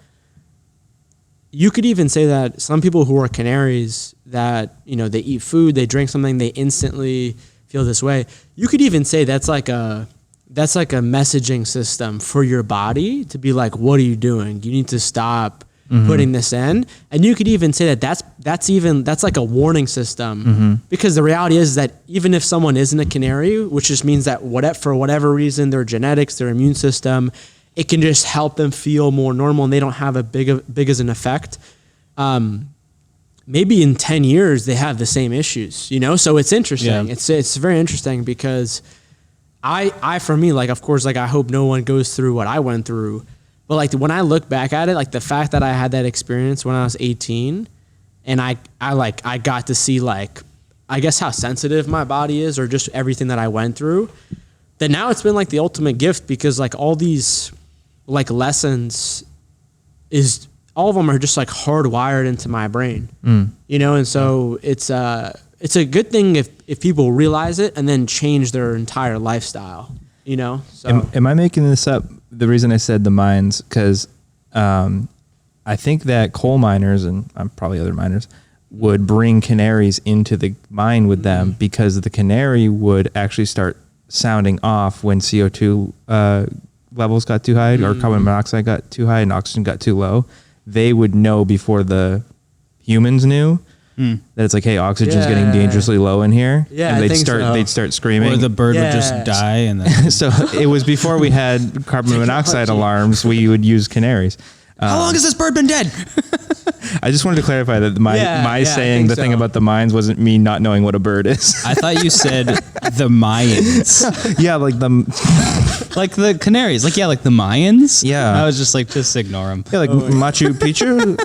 you could even say that some people who are canaries that, you know, they eat food, they drink something, they instantly feel this way. You could even say that's like a messaging system for your body to be like, what are you doing? You need to stop putting this in. And you could even say that that's like a warning system, because the reality is that even if someone isn't a canary, which just means that for whatever reason, their genetics, their immune system, it can just help them feel more normal and they don't have a big as an effect. Maybe in 10 years they have the same issues, you know? So it's interesting. Yeah. It's very interesting because I for me, like, of course, like I hope no one goes through what I went through, but like when I look back at it, like the fact that I had that experience when I was 18 and I got to see like, I guess how sensitive my body is or just everything that I went through, that now it's been like the ultimate gift, because like all these like lessons all of them are just like hardwired into my brain, you know? And so it's a good thing if people realize it and then change their entire lifestyle, you know? So am I making this up? The reason I said the mines, because I think that coal miners and probably other miners would bring canaries into the mine with them, because the canary would actually start sounding off when CO2 levels got too high or carbon monoxide got too high and oxygen got too low. They would know before the humans knew that it's like, hey, oxygen's getting dangerously low in here. Yeah, and so. They'd start screaming. Or the bird would just die. And then So it was before we had carbon monoxide alarms, we would use canaries. how long has this bird been dead? I just wanted to clarify that my saying the thing about the mines wasn't me not knowing what a bird is. I thought you said the Mayans. Yeah, like Like the canaries. Like, yeah, like the Mayans. Yeah. I was just like, just ignore them. yeah, like Machu Picchu.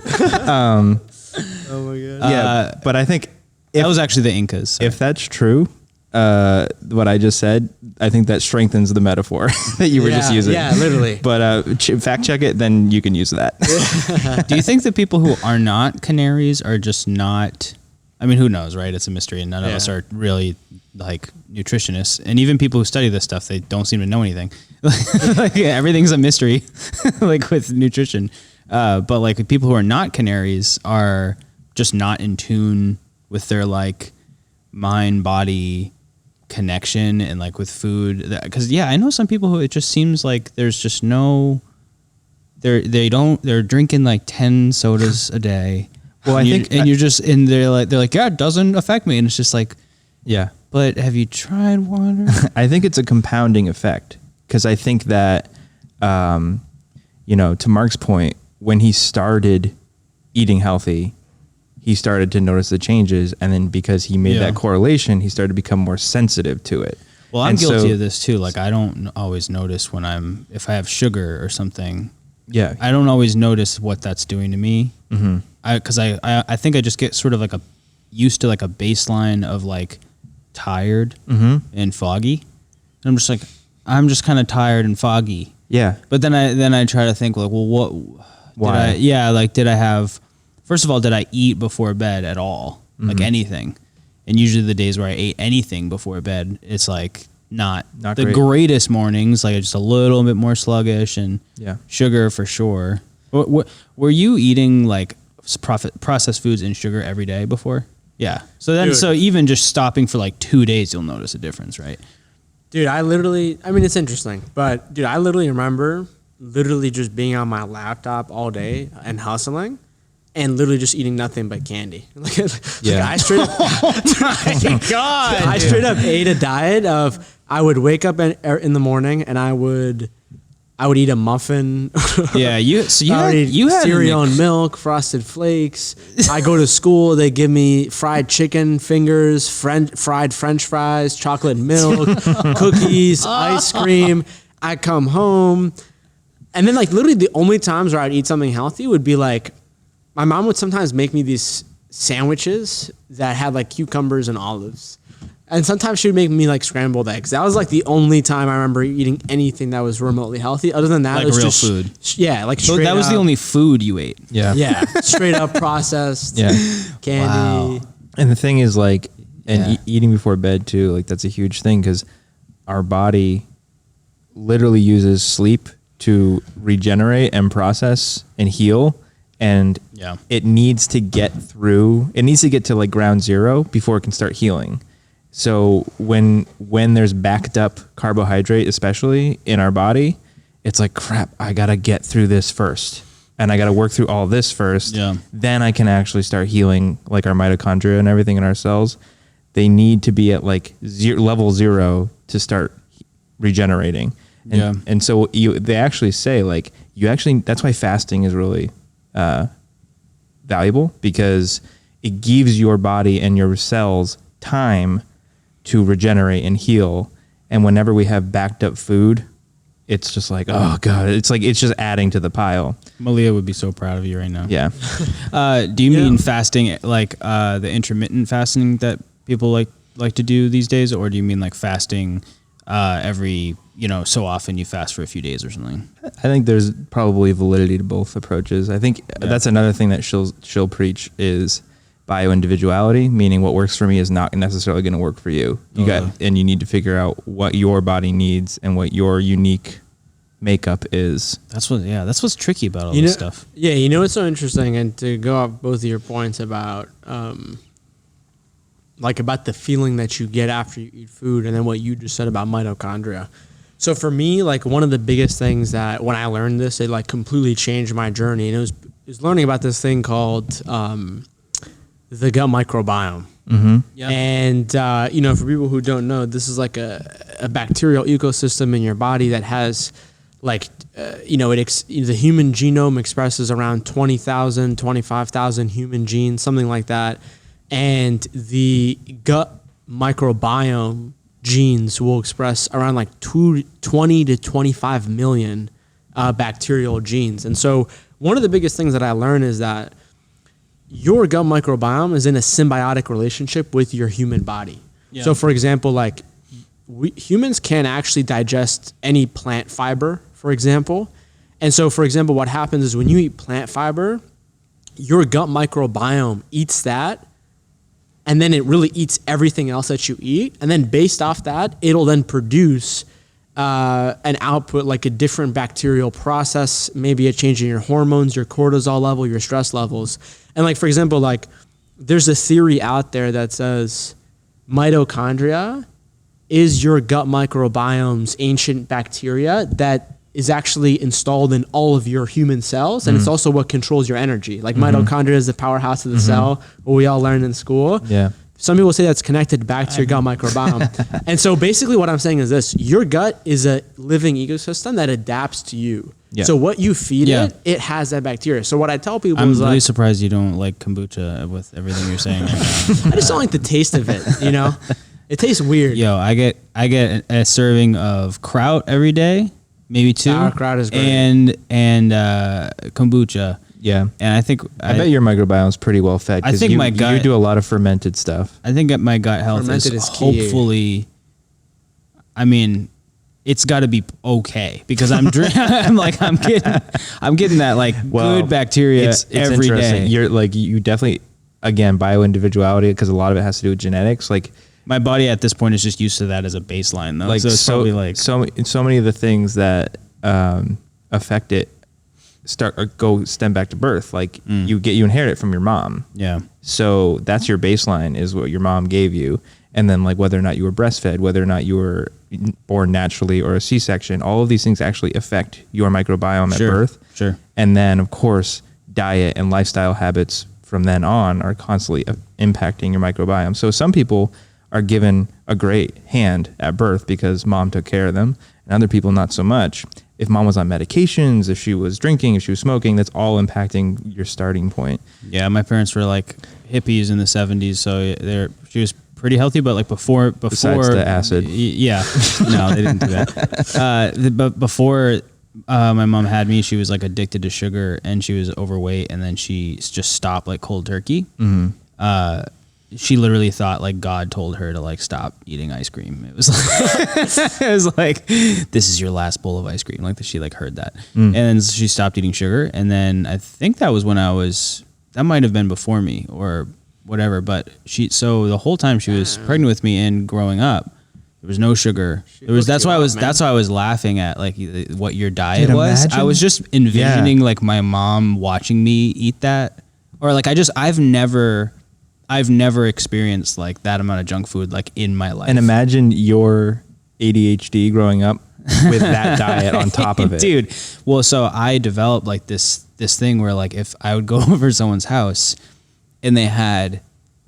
oh my god. Yeah, but I think That was actually the Incas. Sorry. if that's true, what I just said, I think that strengthens the metaphor that you were just using. Yeah, literally. But fact check it, then you can use that. Do you think that people who are not canaries are just not, I mean, who knows, right? It's a mystery, and none of us are really like nutritionists. And even people who study this stuff, they don't seem to know anything. Like, everything's a mystery, like with nutrition. But like people who are not canaries are just not in tune with their like mind body connection and like with food, because I know some people who it just seems like there's just no, they're drinking like 10 sodas a day. Well, they're like, yeah, it doesn't affect me. And it's just like, yeah, but have you tried water? I think it's a compounding effect, because I think that, to Mark's point, when he started eating healthy, he started to notice the changes. And then because he made that correlation, he started to become more sensitive to it. Well, I'm guilty of this too. Like I don't always notice if I have sugar or something. Yeah. I don't always notice what that's doing to me. Mm-hmm. Cause I think I just get sort of like used to like a baseline of like tired and foggy. And I'm just like, I'm just kind of tired and foggy. Yeah. But then I try to think like, well, why? Did I have, first of all, did I eat before bed at all? Like anything? And usually the days where I ate anything before bed, it's like not the greatest mornings, like just a little bit more sluggish and sugar for sure. Were you eating like processed foods and sugar every day before? Yeah. So even just stopping for like 2 days, you'll notice a difference, right? Dude, it's interesting, but dude, I literally remember just being on my laptop all day and hustling and literally just eating nothing but candy. I straight up, I straight up ate a diet of, I would wake up in the morning and I would eat a muffin. Yeah, you had cereal and milk, Frosted Flakes. I go to school, they give me fried chicken fingers, fried French fries, chocolate milk, cookies, ice cream. I come home, and then like literally the only times where I'd eat something healthy would be like, my mom would sometimes make me these sandwiches that had like cucumbers and olives. And sometimes she would make me like scrambled eggs. That was like the only time I remember eating anything that was remotely healthy. Other than that, like it was real just food. Yeah, like so that was the only food you ate. Yeah. Yeah, straight up processed. Candy. Wow. And the thing is like, eating before bed too, like that's a huge thing, because our body literally uses sleep to regenerate and process and heal. And it needs to get to like ground zero before it can start healing. So when there's backed up carbohydrate, especially in our body, it's like, crap, I got to get through this first. And I got to work through all this first. Yeah. Then I can actually start healing like our mitochondria and everything in our cells. They need to be at like level 0 to start regenerating. And so they actually say like, that's why fasting is really valuable, because it gives your body and your cells time to regenerate and heal. And whenever we have backed up food, it's just like, oh God, it's just adding to the pile. Malia would be so proud of you right now. Yeah. Do you mean fasting like the intermittent fasting that people like to do these days, or do you mean like fasting every so often you fast for a few days or something? I think there's probably validity to both approaches. I think that's another thing that she'll preach is bio-individuality, meaning what works for me is not necessarily going to work for you. And you need to figure out what your body needs and what your unique makeup is. That's what's tricky about all this stuff. Yeah, it's so interesting, and to go off both of your points about about the feeling that you get after you eat food, and then what you just said about mitochondria. So for me, like one of the biggest things that when I learned this, it like completely changed my journey, and it was learning about this thing called the gut microbiome. Mm-hmm. Yep. And for people who don't know, this is like a bacterial ecosystem in your body that has like the human genome expresses around 20,000, 25,000 human genes, something like that. And the gut microbiome genes will express around like 20 to 25 million bacterial genes. And so one of the biggest things that I learned is that your gut microbiome is in a symbiotic relationship with your human body. Yeah. So for example, like humans can't actually digest any plant fiber, for example. And so for example, what happens is when you eat plant fiber, your gut microbiome eats that, and then it really eats everything else that you eat. And then based off that, it'll then produce an output, like a different bacterial process, maybe a change in your hormones, your cortisol level, your stress levels. And like, for example, like there's a theory out there that says mitochondria is your gut microbiome's ancient bacteria that is actually installed in all of your human cells, and it's also what controls your energy. Like mitochondria is the powerhouse of the cell, what we all learned in school. Yeah. Some people say that's connected back to your gut microbiome. And so basically what I'm saying is this: your gut is a living ecosystem that adapts to you. Yeah. So what you feed it has that bacteria. So what I tell people I'm is really like, surprised you don't like kombucha with everything you're saying right now. I just don't like the taste of it, you know? It tastes weird. Yo, I get a serving of kraut every day, maybe 2. Sauerkraut is great. And kombucha. Yeah. And I think I bet your microbiome is pretty well fed. I think you, my gut- you do a lot of fermented stuff. I think my gut health Fermented is is key. hopefully. I mean, it's got to be okay because I'm getting that like good bacteria It's every interesting. day. You're like, you definitely, again, bio-individuality, because a lot of it has to do with genetics. Like, My body at this point is just used to that as a baseline though. like So it's probably like so many of the things that affect it stem back to birth. Like you inherit it from your mom. yeah. So that's your baseline, is what your mom gave you. And then like whether or not you were breastfed, whether or not you were born naturally or a C-section, all of these things actually affect your microbiome at birth. Sure. And then of course, diet and lifestyle habits from then on are constantly impacting your microbiome. So some people are given a great hand at birth because mom took care of them, and other people not so much. If mom was on medications, if she was drinking, if she was smoking, that's all impacting your starting point. Yeah, my parents were like hippies in the 70s, so she was pretty healthy, but like before Besides the acid. Yeah. No, they didn't do that. But before my mom had me, she was like addicted to sugar and she was overweight, and then she just stopped like cold turkey. She literally thought like God told her to like stop eating ice cream. It was like, it was like, this is your last bowl of ice cream. Like she like heard that. And then she stopped eating sugar. And then I think that was when that might've been before me or whatever. But so the whole time she was pregnant with me and growing up, there was no sugar. That's why I was laughing at like what your diet was. Imagine? I was just envisioning like my mom watching me eat that, or like I've never experienced like that amount of junk food like in my life. And imagine your ADHD growing up with that diet on top of it. Dude. Well, so I developed like this thing where like if I would go over someone's house and they had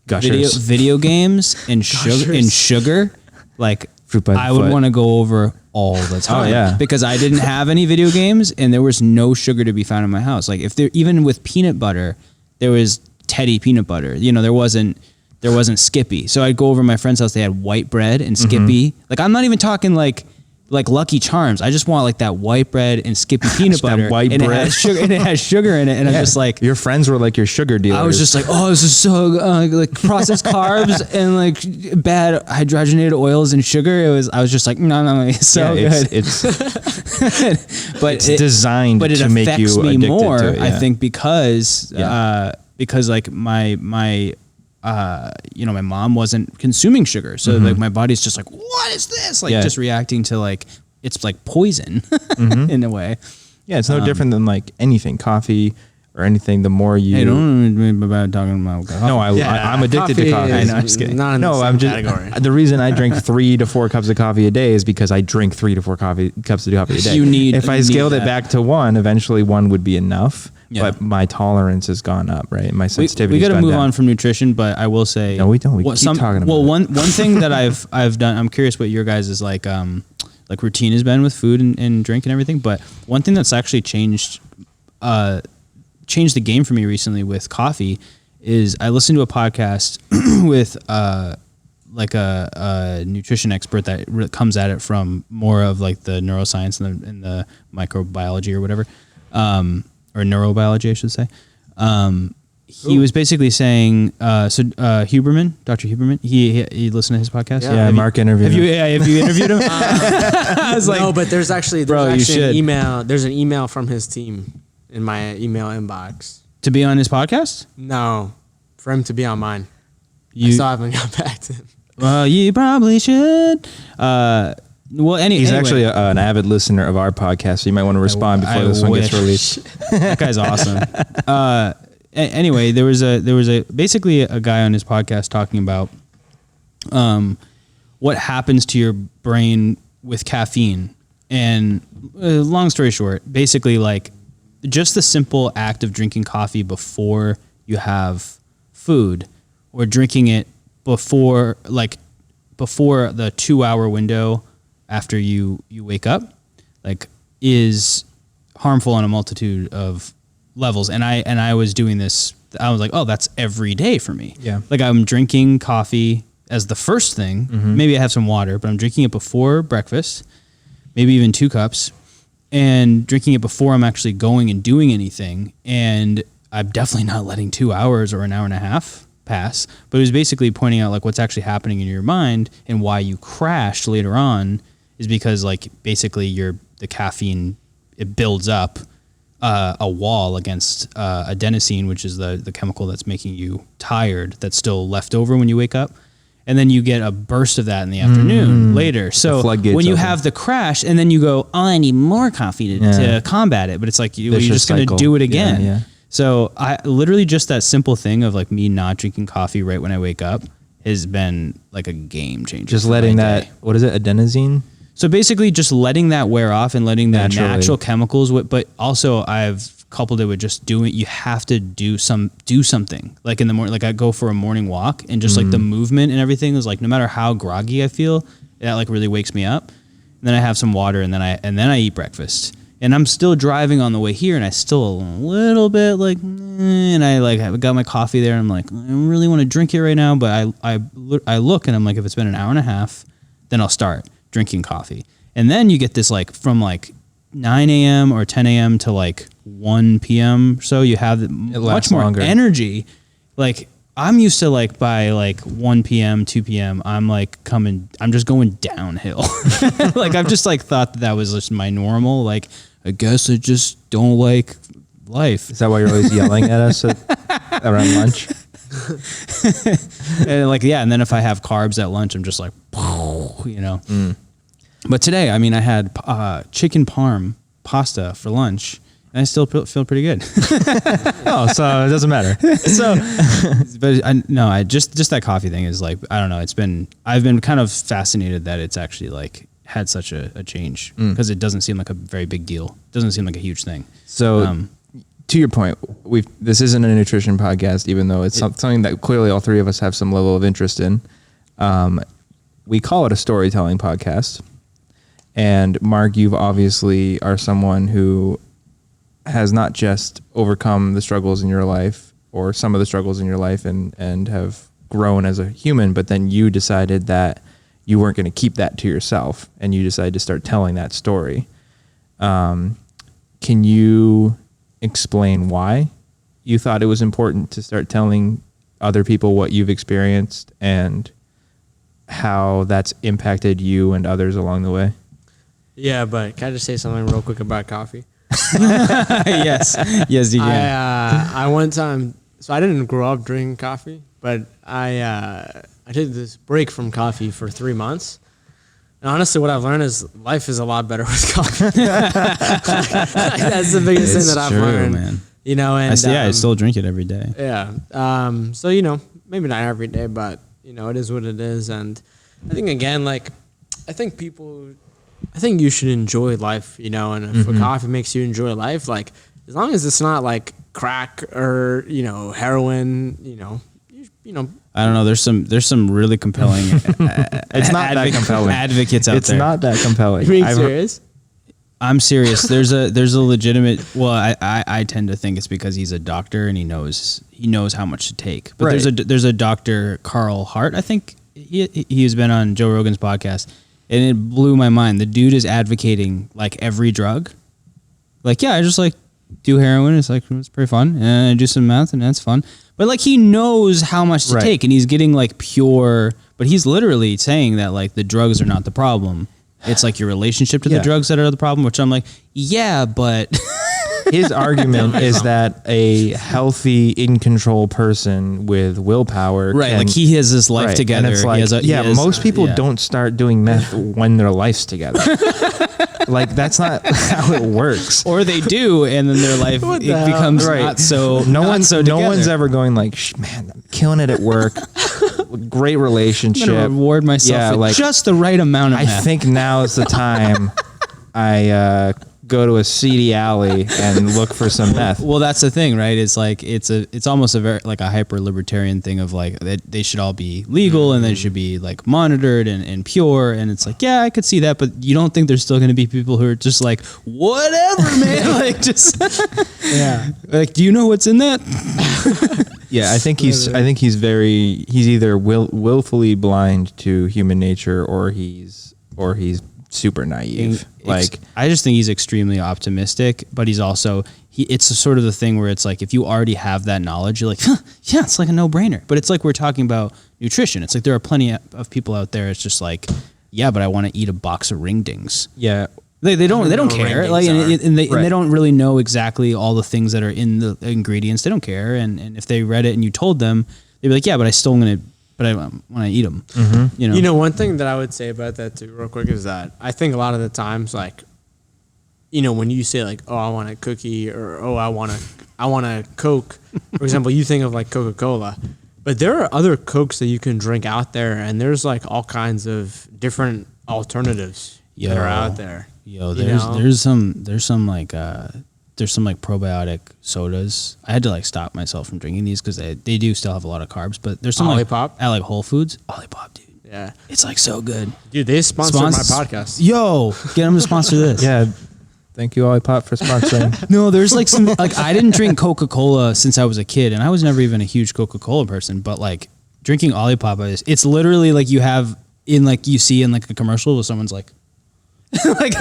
video games and sugar, like Fruit by the I would foot. want to go over all the time. Oh, yeah. Because I didn't have any video games and there was no sugar to be found in my house. Like even with peanut butter, there was Teddy peanut butter. You know, there wasn't Skippy. So I'd go over to my friend's house. They had white bread and Skippy. Like I'm not even talking like Lucky Charms. I just want like that white bread and Skippy peanut butter. white and bread. It has sugar in it. And I'm just like, Your friends were like your sugar dealers. I was just like, oh, this is so like processed carbs and like bad hydrogenated oils and sugar. I was just like, no, it's so good. But it's designed but it to make you affects me addicted more, to it. I think, because like my my mom wasn't consuming sugar, so like my body's just like, what is this? Like just reacting to like it's like poison in a way. Yeah, it's no different than like anything, coffee or anything. The more you, Hey, don't about talking about coffee. no, I'm addicted to coffee. I know, I'm just kidding. Not in No, the I'm same just category. the reason I drink 3 to 4 cups of coffee a day is because I drink 3 to 4 cups of coffee a day. If I scaled it back to 1, eventually 1 would be enough. Yeah. But my tolerance has gone up, right? My We sensitivity. got to move on from nutrition, but I will say No, we don't. We keep talking about Well, it. one thing that I've done. I'm curious what your guys' is like routine has been with food and drink and everything. But one thing that's actually changed the game for me recently with coffee is I listened to a podcast with like a nutrition expert that comes at it from more of like the neuroscience and the microbiology or whatever. Or neurobiology, I should say. He was basically saying, Huberman, Dr. Huberman, he listened to his podcast. Yeah, Mark interviewed him. Have you interviewed him? I was like, no, but there's actually you should. an email. There's an email from his team in my email inbox. to be on his podcast? No, for him to be on mine. I You, still haven't got back to him. well, you probably should. He's anyway, actually an avid listener of our podcast, so you might want to respond before this one gets wish. released. That guy's awesome. Anyway, there was basically a guy on his podcast talking about what happens to your brain with caffeine. And long story short, basically like just the simple act of drinking coffee before you have food, or drinking it before the 2-hour window after you wake up, like, is harmful on a multitude of levels. And I was doing this, I was like, oh, that's every day for me. Yeah. Like, I'm drinking coffee as the first thing. Mm-hmm. Maybe I have some water, but I'm drinking it before breakfast, maybe even 2 cups, and drinking it before I'm actually going and doing anything. And I'm definitely not letting 2 hours or an hour and a half pass, but it was basically pointing out like what's actually happening in your mind, and why you crashed later on is because like basically the caffeine, it builds up a wall against adenosine, which is the chemical that's making you tired, that's still left over when you wake up. And then you get a burst of that in the afternoon later. So when you have the crash and then you go, oh, I need more coffee to combat it. But it's like, you're just going to do it again. Yeah. So I literally, just that simple thing of like me not drinking coffee right when I wake up has been like a game changer. Just letting that, what is it, adenosine? So basically just letting that wear off and letting the natural chemicals, but also I've coupled it with just doing, you have to do something. Like in the morning, like I go for a morning walk, and just like the movement and everything is like, no matter how groggy I feel, that like really wakes me up. And then I have some water, and then I eat breakfast. And I'm still driving on the way here, and I still a little bit like, and I got my coffee there, and I'm like, I don't really want to drink it right now, but I look, and I'm like, if it's been an hour and a half, then I'll start drinking coffee. And then you get this like from like 9 a.m. or 10 a.m. to like 1 p.m. So you have much more energy. Like I'm used to like by like 1 p.m., 2 p.m. I'm just going downhill. Like I've just like thought that was just my normal. Like I guess I just don't like life. Is that why you're always yelling at us around lunch? And like, yeah. And then if I have carbs at lunch, I'm just like, you know. But today, I mean, I had chicken parm pasta for lunch, and I still feel pretty good. Oh, so it doesn't matter. So, but I just that coffee thing is like, I don't know. I've been kind of fascinated that it's actually like had such a change, because it doesn't seem like a very big deal. It doesn't seem like a huge thing. So, to your point, this isn't a nutrition podcast, even though it's something that clearly all three of us have some level of interest in. We call it a storytelling podcast. And Mark, you've obviously are someone who has not just overcome the struggles in your life, or some of the struggles in your life, and have grown as a human, but then you decided that you weren't going to keep that to yourself, and you decided to start telling that story. Can you explain why you thought it was important to start telling other people what you've experienced, and how that's impacted you and others along the way? Yeah, but can I just say something real quick about coffee? Yes, you can. I one time, so I didn't grow up drinking coffee, but I took this break from coffee for 3 months. And honestly, what I've learned is life is a lot better with coffee. That's the biggest thing that I've learned, man. You know, and I still drink it every day. Yeah. So you know, maybe not every day, but you know, it is what it is. And I think again, like, I think you should enjoy life, you know, and if coffee makes you enjoy life, like, as long as it's not like crack or, you know, heroin, you know. I don't know. There's some really compelling. It's not that compelling. Advocates out there. It's not that compelling. You're being serious? I'm serious. There's a legitimate. Well, I tend to think it's because he's a doctor and he knows how much to take. But there's a Dr. Carl Hart. I think he's been on Joe Rogan's podcast. And it blew my mind. The dude is advocating like every drug. Like, yeah, I just like do heroin. It's like, it's pretty fun. And I do some meth and that's fun. But like, he knows how much to take, and he's getting like pure, but he's literally saying that like the drugs are not the problem. It's like your relationship to the drugs that are the problem, which I'm like, yeah, but his argument is that a healthy, in control person with willpower, like he has his life together. And it's like, most people don't start doing meth when their life's together. Like, that's not how it works. Or they do, and then their life becomes not so. No one's ever going like, man, I'm killing it at work. great I'm relationship. gonna reward myself with just the right amount of I meth. think now is the time I go to a seedy alley and look for some meth. Well, that's the thing, right? It's like it's almost a very like a hyper libertarian thing of like they should all be legal and they should be like monitored and pure. And it's like, yeah, I could see that, but you don't think there's still going to be people who are just like, whatever, man, like just Yeah. like, do you know what's in that? Yeah, I think he's either willfully blind to human nature or he's super naive. Like, I just think he's extremely optimistic, but he's also it's sort of the thing where it's like if you already have that knowledge, you're like, huh, yeah, it's like a no-brainer. But it's like we're talking about nutrition. It's like there are plenty of people out there. It's just like, yeah, but I want to eat a box of ring dings. yeah, They don't care. Like, and they don't really know exactly all the things that are in the ingredients. They don't care. And if they read it and you told them, they'd be like, yeah, but I want to eat them. Mm-hmm. You know? You know, one thing that I would say about that too, real quick, is that I think a lot of the times, like, you know, when you say like, oh, I want a cookie, or oh, I want a Coke, for example, you think of like Coca-Cola, but there are other Cokes that you can drink out there, and there's like all kinds of different alternatives that are out there. Yo, there's some probiotic sodas. I had to like stop myself from drinking these because they do still have a lot of carbs, but there's some Olipop? at like Whole Foods. Olipop, dude. Yeah. It's like so good. Dude, they sponsor my podcast. Yo, get them to sponsor this. yeah. Thank you, Olipop, for sponsoring. No, there's like some like I didn't drink Coca-Cola since I was a kid, and I was never even a huge Coca-Cola person. But like drinking Olipop it's literally like you have in like you see in like a commercial where someone's like. like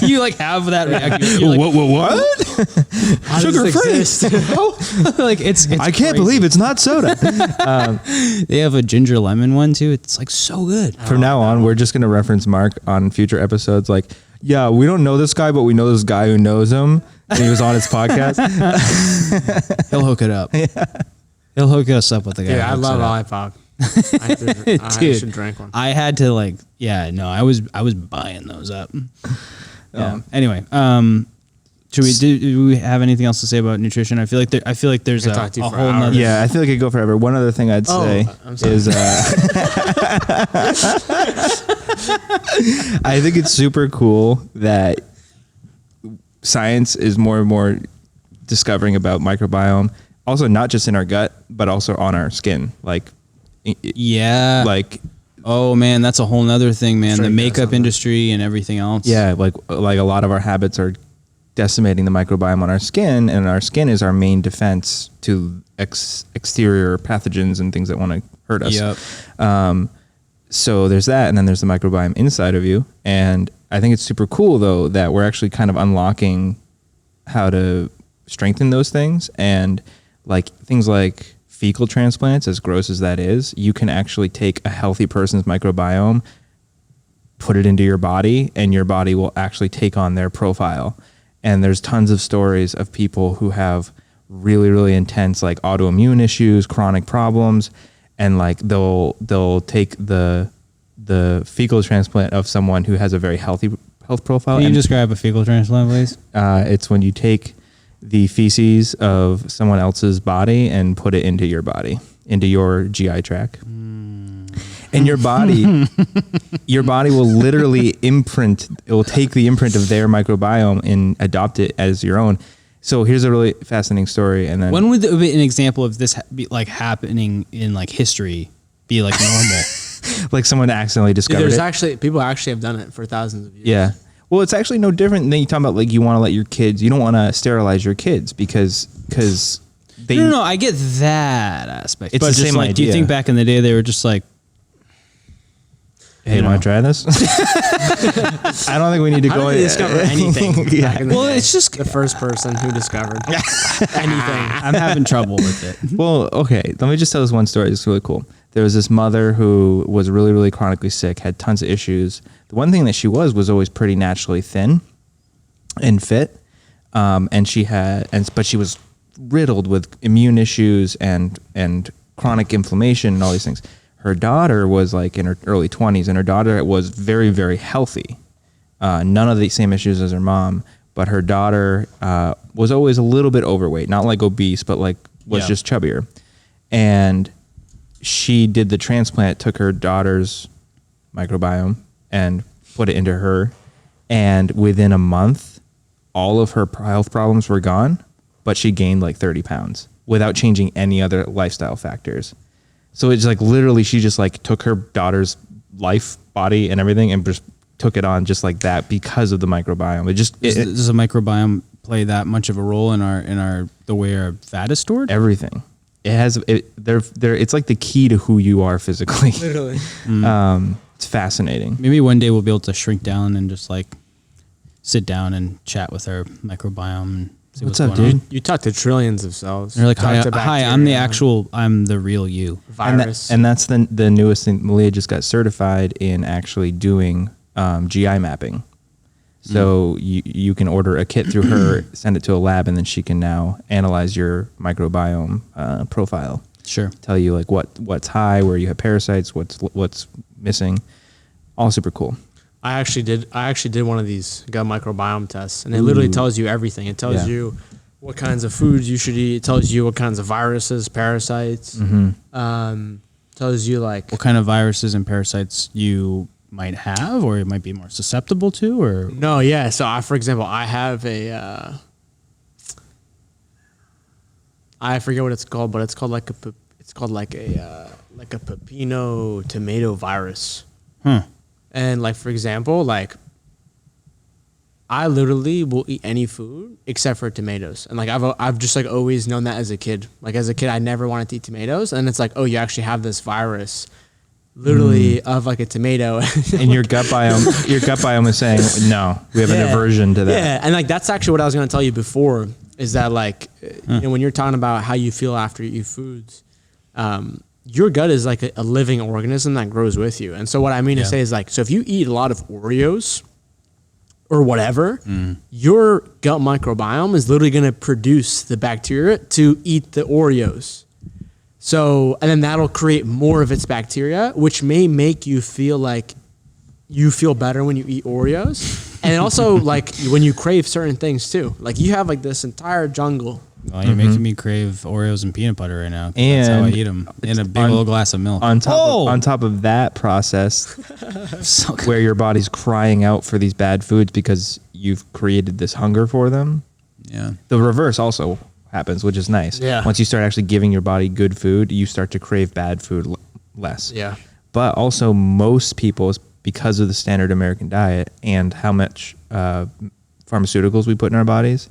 you like have that reaction. You're like, what? Sugar free. like it's I can't crazy. believe it's not soda. They have a ginger lemon one too. It's like so good. From now on, we're just going to reference Mark on future episodes. Like, yeah, we don't know this guy, but we know this guy who knows him. And he was on his podcast. He'll hook it up. Yeah. He'll hook us up with the guy. Dude, I love Olipop. I should drink one. I had to like, yeah, no, I was buying those up. Yeah. Anyway, do we have anything else to say about nutrition? I feel like there's a whole nother. Yeah, I feel like I could go forever. One other thing I'd say is I think it's super cool that science is more and more discovering about microbiome. Also, not just in our gut, but also on our skin. Like, yeah, like, oh man, that's a whole nother thing, man. The makeup industry and everything else. Yeah, like a lot of our habits are decimating the microbiome on our skin, and our skin is our main defense to exterior pathogens and things that want to hurt us. Yep. So there's that, and then there's the microbiome inside of you. And I think it's super cool though that we're actually kind of unlocking how to strengthen those things, and like things like fecal transplants, as gross as that is, you can actually take a healthy person's microbiome, put it into your body, and your body will actually take on their profile. And there's tons of stories of people who have really, really intense like autoimmune issues, chronic problems, and like they'll take the fecal transplant of someone who has a very healthy health profile. Can you describe a fecal transplant, please? It's when you take the feces of someone else's body and put it into your body, into your GI tract. And your body will literally it will take the imprint of their microbiome and adopt it as your own. So here's a really fascinating story. And then when would an example of this be like happening in like history be like normal? Like someone accidentally discovered it. People actually have done it for thousands of years. Yeah. Well, it's actually no different than you talking about like you want to let your kids, you don't want to sterilize your kids because they... No, I get that aspect. It's but the just same like, idea. do you think back in the day they were just like, hey, you want to try this? I don't think we need to How go... did they discover anything back in the day? it's just the first person who discovered anything. I'm having trouble with it. Well, okay, let me just tell this one story. It's really cool. There was this mother who was really, really chronically sick, had tons of issues. The one thing that she was always pretty naturally thin and fit. But she was riddled with immune issues and chronic inflammation and all these things. Her daughter was like in her early 20s, and her daughter was very, very healthy. None of the same issues as her mom, but her daughter was always a little bit overweight, not like obese, but like was just chubbier. And she did the transplant, took her daughter's microbiome and put it into her. And within a month, all of her health problems were gone, but she gained like 30 pounds without changing any other lifestyle factors. So it's like literally she just like took her daughter's life, body and everything and just took it on just like that because of the microbiome. Does the microbiome play that much of a role in the way our fat is stored? Everything. It has it's like the key to who you are physically. Literally. It's fascinating. Maybe one day we'll be able to shrink down and just like sit down and chat with our microbiome and see what's up, going dude? on. You talk to trillions of cells. They're like, Talk to hi, bacteria, I'm the real you. virus. And that's the newest thing. Malia just got certified in actually doing GI mapping. So you can order a kit through her, send it to a lab, and then she can now analyze your microbiome profile. Sure. Tell you like what's high, where you have parasites, what's missing. All super cool. I actually did one of these gut microbiome tests, and it literally tells you everything. It tells you what kinds of foods you should eat. It tells you what kinds of viruses, parasites. Tells you like What kind of viruses and parasites you might have, or it might be more susceptible to, or no, yeah. So for example, I have a I forget what it's called, but it's called like a pepino tomato virus. And like for example, like I literally will eat any food except for tomatoes. And like I've just like always known that as a kid. Like as a kid, I never wanted to eat tomatoes. And it's like, oh, you actually have this virus, literally of like a tomato. And your gut biome is saying no. We have an aversion to that. Yeah, and like that's actually what I was going to tell you before. Is that like you know when you're talking about how you feel after you eat foods, your gut is like a living organism that grows with you. And so what I mean to say is like, so if you eat a lot of Oreos or whatever, your gut microbiome is literally going to produce the bacteria to eat the Oreos. So, and then that'll create more of its bacteria, which may make you feel like you feel better when you eat Oreos. And also like when you crave certain things too, like you have like this entire jungle. Well, you're making me crave Oreos and peanut butter right now. That's how I eat them in a big old glass of milk. On top of that process, So good. where your body's crying out for these bad foods because you've created this hunger for them. Yeah. The reverse also happens, which is nice. Yeah. Once you start actually giving your body good food, you start to crave bad food less. Yeah. But also most people, because of the standard American diet and how much pharmaceuticals we put in our bodies,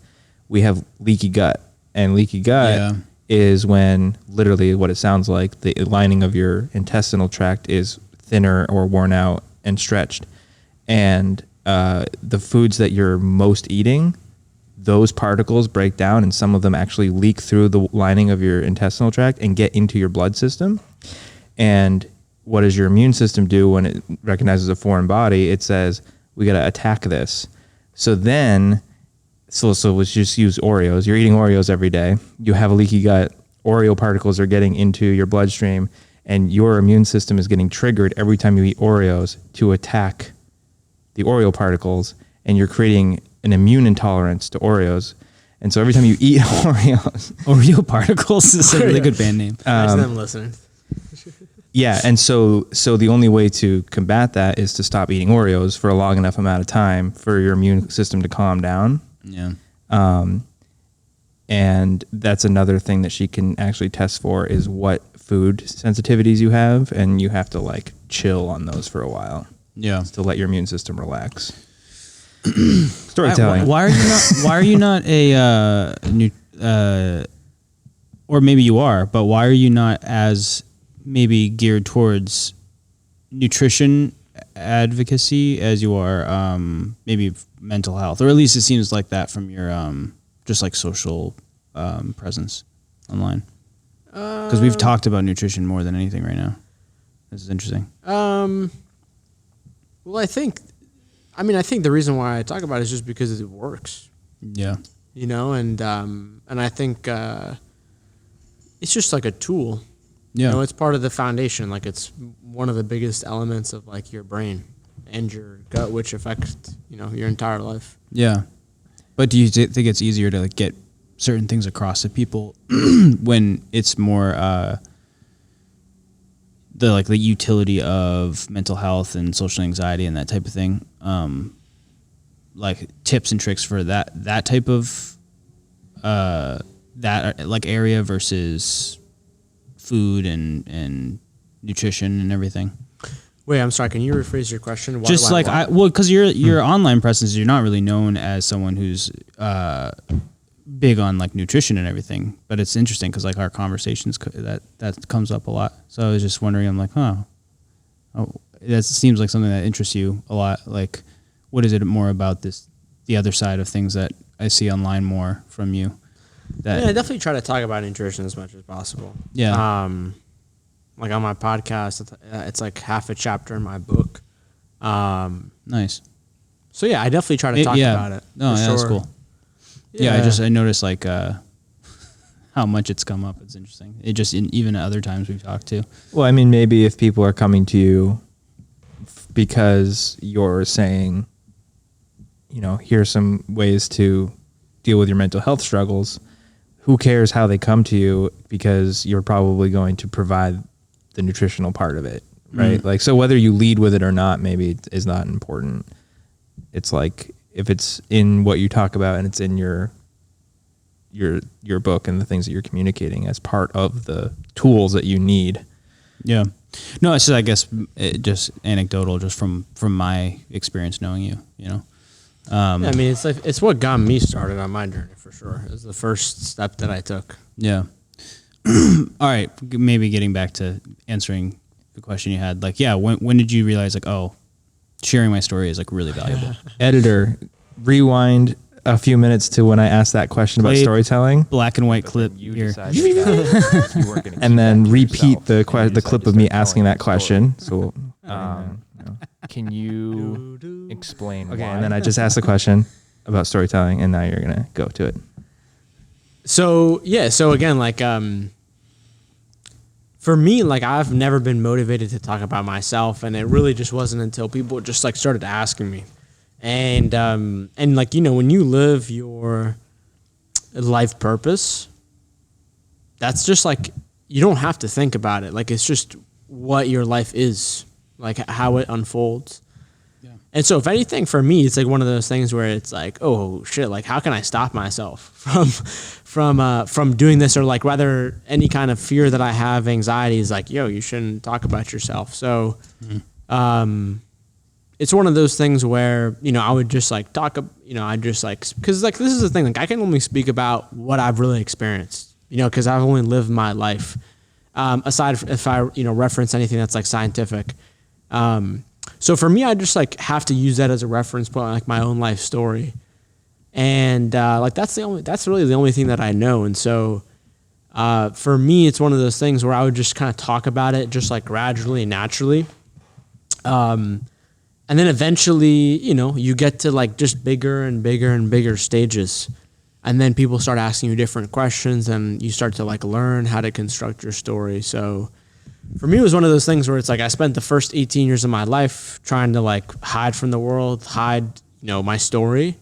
we have leaky gut. And leaky gut is when literally what it sounds like, the lining of your intestinal tract is thinner or worn out and stretched. And the foods that you're most eating, those particles break down and some of them actually leak through the lining of your intestinal tract and get into your blood system. And what does your immune system do when it recognizes a foreign body? It says, we got to attack this. So let's just use Oreos. You're eating Oreos every day. You have a leaky gut. Oreo particles are getting into your bloodstream, and your immune system is getting triggered every time you eat Oreos to attack the Oreo particles, and you're creating an immune intolerance to Oreos. And so every time you eat Oreos... Oreo Particles is a really good band name. Imagine them listening. Yeah, and so the only way to combat that is to stop eating Oreos for a long enough amount of time for your immune system to calm down. Yeah. And that's another thing that she can actually test for is what food sensitivities you have, and you have to like chill on those for a while. Yeah. To let your immune system relax. Storytelling. Why are you not a or maybe you are, but why are you not as maybe geared towards nutrition advocacy as you are maybe mental health, or at least it seems like that from your just like social presence online, because we've talked about nutrition more than anything right now. This is interesting. Well, I think the reason why I talk about it is just because it works. Yeah. You know, and I think it's just like a tool. Yeah. You know, it's part of the foundation. Like it's one of the biggest elements of like your brain and your gut, which affects, you know, your entire life. Yeah. But do you think it's easier to like get certain things across to people when it's more the utility of mental health and social anxiety and that type of thing. Like tips and tricks for that type of that like area versus food and nutrition and everything. Wait, I'm sorry. Can you rephrase your question? Because your online presence, you're not really known as someone who's big on like nutrition and everything. But it's interesting because like our conversations that comes up a lot. So I was just wondering. I'm like, that seems like something that interests you a lot. Like, what is it more about the other side of things that I see online more from you? I definitely try to talk about nutrition as much as possible. Yeah. Like on my podcast, it's like half a chapter in my book. Nice. So yeah, I definitely try to talk about it. No, yeah, that's cool. Yeah, I noticed like how much it's come up. It's interesting. It just even other times we've talked to. Well, I mean, maybe if people are coming to you because you're saying, here's some ways to deal with your mental health struggles, who cares how they come to you, because you're probably going to provide the nutritional part of it, right? Mm-hmm. Like, so whether you lead with it or not, maybe is not important. It's like, if it's in what you talk about and it's in your book and the things that you're communicating as part of the tools that you need. Yeah. No, it's just, I guess, just anecdotal, just from my experience knowing you, I mean, it's what got me started on my journey for sure. It was the first step that I took. Yeah. All right. Maybe getting back to answering the question you had, like, yeah, when did you realize like, oh, sharing my story is like really valuable? Editor, rewind a few minutes to when I asked that question about storytelling. Black and white clip here. And then repeat the clip of me asking that question. So, can you explain okay, why? and then I just asked the question about storytelling, and now you're gonna go to it. So again, like for me, like I've never been motivated to talk about myself, and it really just wasn't until people just like started asking me, and like when you live your life purpose, that's just like you don't have to think about it. Like it's just what your life is, like how it unfolds. And so if anything, for me, it's like one of those things where it's like, oh shit, like how can I stop myself from doing this? Or like rather any kind of fear that I have, anxiety is like, yo, you shouldn't talk about yourself. So it's one of those things where, I would just like talk, I just like, cause like, this is the thing, like I can only speak about what I've really experienced, cause I've only lived my life. Aside if I, reference anything that's like scientific. So for me, I just like have to use that as a reference point, like my own life story. And like that's really the only thing that I know. And so for me, it's one of those things where I would just kind of talk about it just like gradually and naturally. And then eventually, you get to like just bigger and bigger and bigger stages. And then people start asking you different questions and you start to like learn how to construct your story. So for me, it was one of those things where it's like I spent the first 18 years of my life trying to like hide from the world, hide, my story.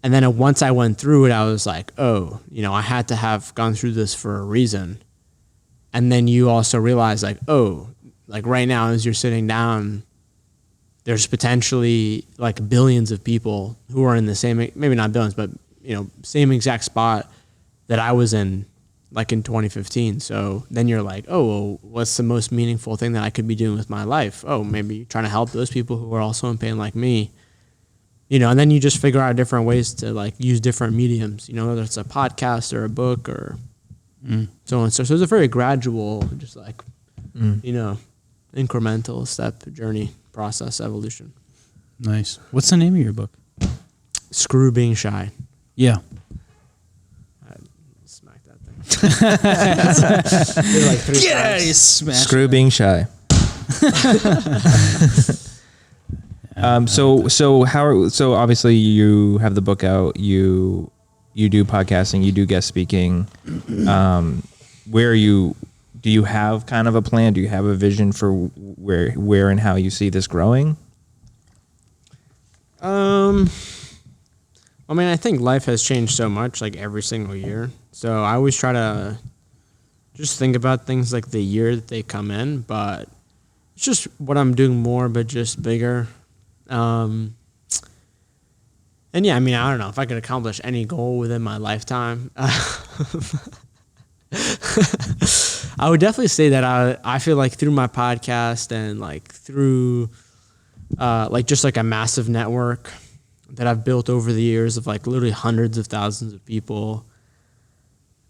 And then once I went through it, I was like, oh, I had to have gone through this for a reason. And then you also realize like, oh, like right now as you're sitting down, there's potentially like billions of people who are in the same, maybe not billions, but, same exact spot that I was in like in 2015. So then you're like, oh, well, what's the most meaningful thing that I could be doing with my life? Oh, maybe trying to help those people who are also in pain like me. And then you just figure out different ways to like use different mediums, whether it's a podcast or a book or so on. So it's a very gradual, just like, incremental step, journey, process, evolution. Nice. What's the name of your book? Screw Being Shy. Yeah. Smack that thing. Like Get out of here, smash. Screw being shy. So obviously you have the book out, you do podcasting, you do guest speaking. Do you have kind of a plan? Do you have a vision for where and how you see this growing? I think life has changed so much, like every single year. So I always try to just think about things like the year that they come in, but it's just what I'm doing more, but just bigger. And yeah, I mean, I don't know if I could accomplish any goal within my lifetime. I would definitely say that I feel like through my podcast and like through like just like a massive network that I've built over the years of like literally hundreds of thousands of people.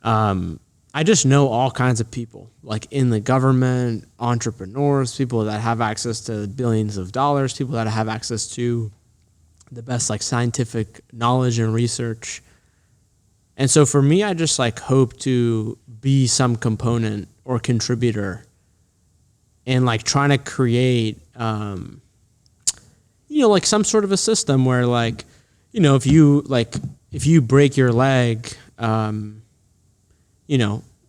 I just know all kinds of people, like in the government, entrepreneurs, people that have access to billions of dollars, people that have access to the best like scientific knowledge and research. And so for me, I just like hope to be some component or contributor in like trying to create, like some sort of a system where like, if you break your leg,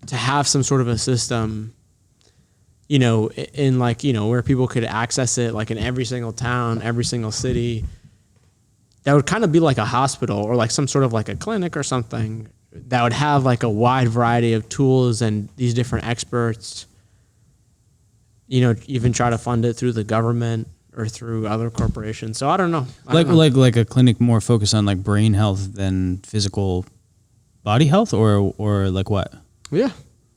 to have some sort of a system, in like, where people could access it, like in every single town, every single city, that would kind of be like a hospital or like some sort of like a clinic or something that would have like a wide variety of tools and these different experts, even try to fund it through the government or through other corporations. So I don't know. Like a clinic more focused on like brain health than physical body health or like what? Yeah.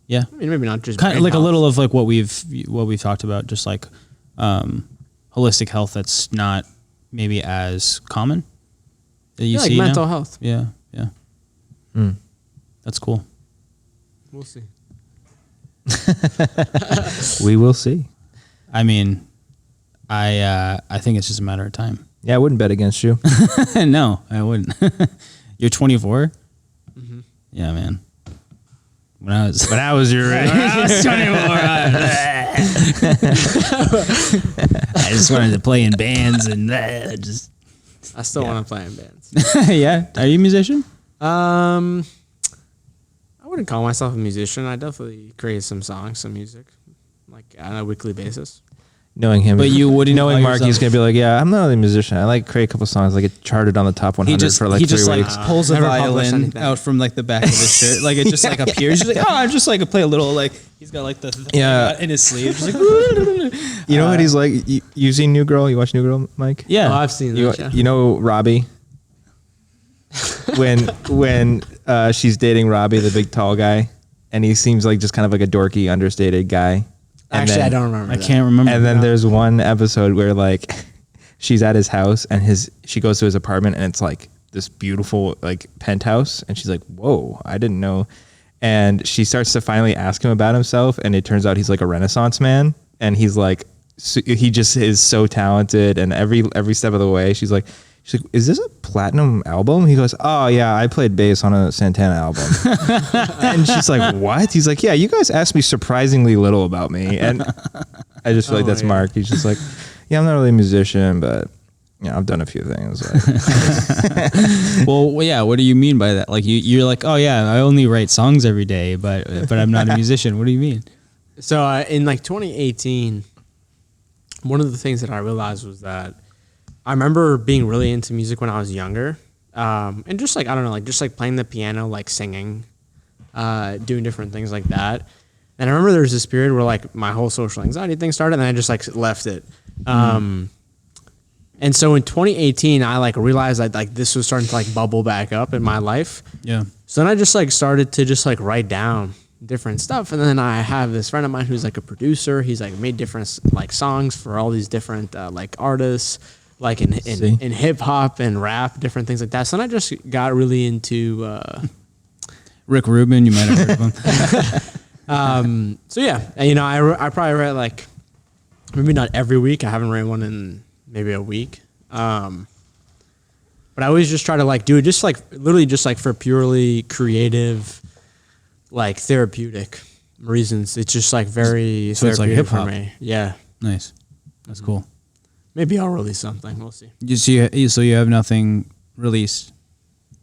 Yeah. I mean, maybe not just kind of like health. a little of like what we've talked about, just like holistic health that's not maybe as common that you see like mental now. health. Yeah. That's cool. We'll see. We will see. I mean, I think it's just a matter of time. Yeah, I wouldn't bet against you. No, I wouldn't. You're 24? Mm-hmm. Yeah, man. When I was your age. When I was 24. I just wanted to play in bands and I still want to play in bands. Yeah. Are you a musician? I wouldn't call myself a musician. I definitely create some songs, some music, like on a weekly basis. Knowing him, But you wouldn't knowing call Mark, he's yourself- gonna be like, yeah, I'm not really a musician. I like create a couple songs, like it charted on the top 100 for like 3 weeks. pulls a Never published violin anything. out from like the back of his shirt, like it just like appears. He's like, oh, I just like play a little like he's got like the thing in his sleeve, just like. You know what he's like? You seen New Girl? You watch New Girl, Mike? Yeah, Oh, I've seen that. Yeah. You know Robbie? when she's dating Robbie, the big tall guy, and he seems like just kind of like a dorky, understated guy. And Actually, then, I don't remember. I can't remember. And then there's one episode where like she's at his house and she goes to his apartment and it's like this beautiful like penthouse and she's like, whoa, I didn't know. And she starts to finally ask him about himself and it turns out he's like a Renaissance man and he's like he just is so talented and every step of the way she's like, is this a platinum album? He goes, oh yeah, I played bass on a Santana album. And she's like, what? He's like, yeah, you guys asked me surprisingly little about me. And I just feel like that's Mark. He's just like, yeah, I'm not really a musician, but I've done a few things. Well, yeah. What do you mean by that? Like you're like, oh yeah, I only write songs every day, but I'm not a musician. What do you mean? So in like 2018, one of the things that I realized was that I remember being really into music when I was younger, and just like, I don't know, like just like playing the piano, like singing, doing different things like that. And I remember there was this period where like my whole social anxiety thing started and I just like left it. And so in 2018, I like realized that like this was starting to like bubble back up in my life. Yeah. So then I just like started to just like write down different stuff. And then I have this friend of mine who's like a producer. He's like made different like songs for all these different like artists, like in hip hop and rap, different things like that. So then I just got really into Rick Rubin, you might have heard of him. so yeah, and, I probably write like maybe not every week. I haven't written one in maybe a week. But I always just try to like do it just like literally just like for purely creative, like therapeutic reasons. It's just like very So it's like therapeutic hip-hop. for me. Yeah. Nice. That's cool. Maybe I'll release something. We'll see. So you have nothing released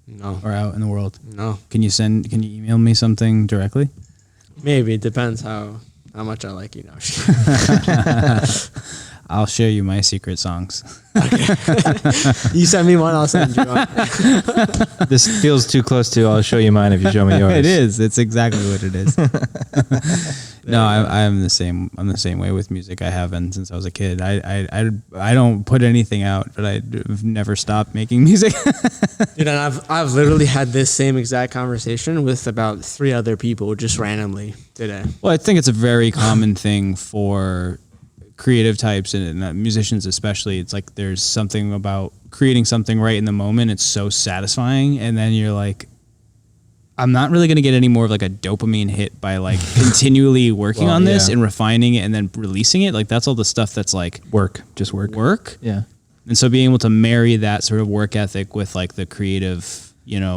No. or out in the world. No. Can you email me something directly? Maybe. It depends how much I like you. I'll show you my secret songs. You send me one, I'll send you one. This feels too close to I'll show you mine if you show me yours. It is. It's exactly what it is. No, I'm the same. I'm the same way with music. I have been since I was a kid. I don't put anything out, but I've never stopped making music. Dude, and I've literally had this same exact conversation with about 3 other people just randomly today. Well, I think it's a very common thing for creative types and musicians especially. It's like there's something about creating something right in the moment. It's so satisfying, and then you're like, I'm not really going to get any more of like a dopamine hit by like continually working on this and refining it and then releasing it. Like that's all the stuff that's like work. Yeah. And so being able to marry that sort of work ethic with like the creative,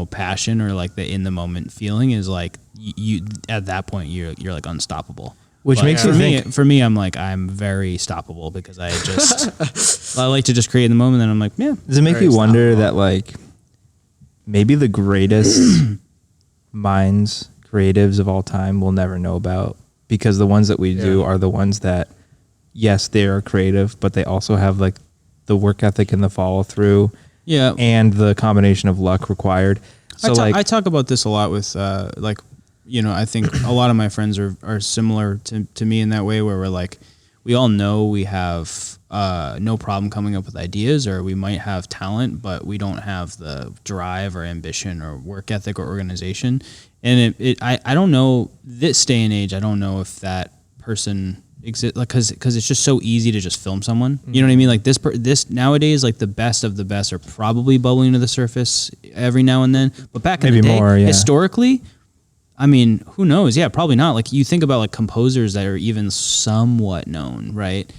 passion or like the in the moment feeling is like you at that point you're like unstoppable. Which makes for you me, think. for me, I'm like, I'm very stoppable because I just, I like to just create in the moment. And I'm like, yeah. Does it make you wonder that like maybe the greatest minds, creatives of all time we'll never know about, because the ones that we do are the ones that, yes, they are creative, but they also have like the work ethic and the follow through. Yeah. And the combination of luck required. So I talk about this a lot with I think a lot of my friends are similar to me in that way, where we're like, we all know we have no problem coming up with ideas, or we might have talent, but we don't have the drive or ambition or work ethic or organization. And I don't know, this day and age, I don't know if that person exists, like, cause it's just so easy to just film someone. You know what I mean? Like this nowadays, like the best of the best are probably bubbling to the surface every now and then. But back in the day, historically, I mean, who knows? Yeah, probably not. Like you think about like composers that are even somewhat known, right?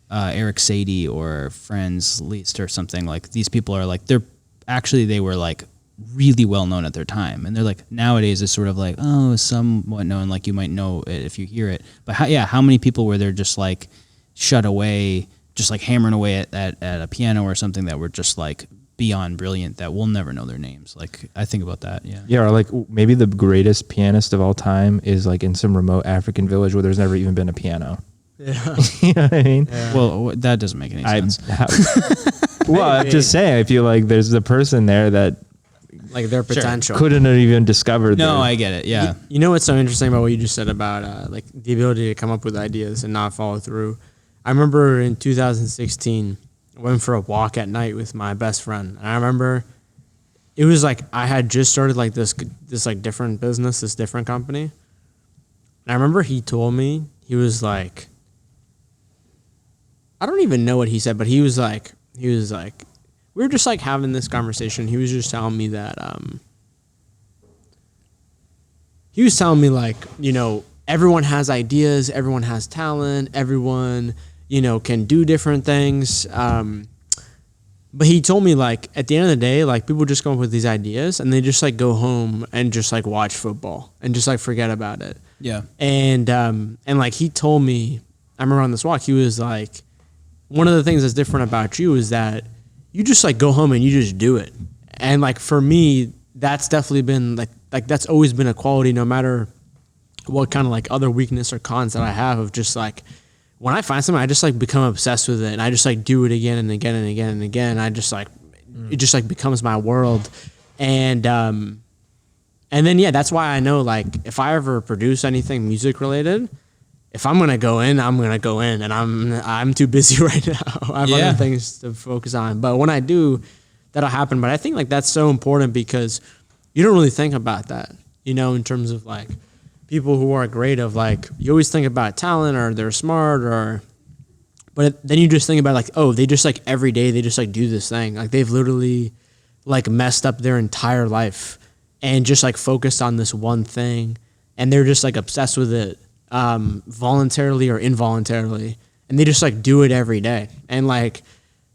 Eric Satie or Franz Liszt or something. Like these people are like, they were like really well known at their time. And they're like, nowadays it's sort of like, oh, somewhat known. Like you might know it if you hear it. But how many people were there just like shut away, just like hammering away at a piano or something that were just like beyond brilliant that we'll never know their names. Like I think about that. Yeah. Or like maybe the greatest pianist of all time is like in some remote African village where there's never even been a piano. Yeah. You know what I mean? Yeah. Well, that doesn't make any sense. Well, I'm just saying, I feel like there's the person there that Like their potential. couldn't have even discovered. No, I get it. Yeah. You know what's so interesting about what you just said about like the ability to come up with ideas and not follow through? I remember in 2016, I went for a walk at night with my best friend. And I remember it was like I had just started like this like different business, this different company. And I remember he told me, he was like, I don't even know what he said, but he was like, we were just like having this conversation. He was just telling me that, he was telling me like, everyone has ideas, everyone has talent, everyone, can do different things. But he told me like at the end of the day, like people just come up with these ideas and they just like go home and just like watch football and just like forget about it. Yeah. And like he told me, I remember on this walk, he was like, one of the things that's different about you is that you just like go home and you just do it. And like for me, that's definitely been like that's always been a quality, no matter what kind of like other weakness or cons that I have, of just like when I find something, I just like become obsessed with it and I just like do it again and again and again and again. I just like it just like becomes my world. And then that's why I know like if I ever produce anything music related, if I'm gonna go in, I'm gonna go in, and I'm too busy right now. I have other things to focus on. But when I do, that'll happen. But I think like that's so important because you don't really think about that, in terms of like people who are creative. Like you always think about talent or they're smart but then you just think about like, oh, they just like every day they just like do this thing. Like they've literally like messed up their entire life and just like focused on this one thing, and they're just like obsessed with it. Voluntarily or involuntarily, and they just like do it every day. And like,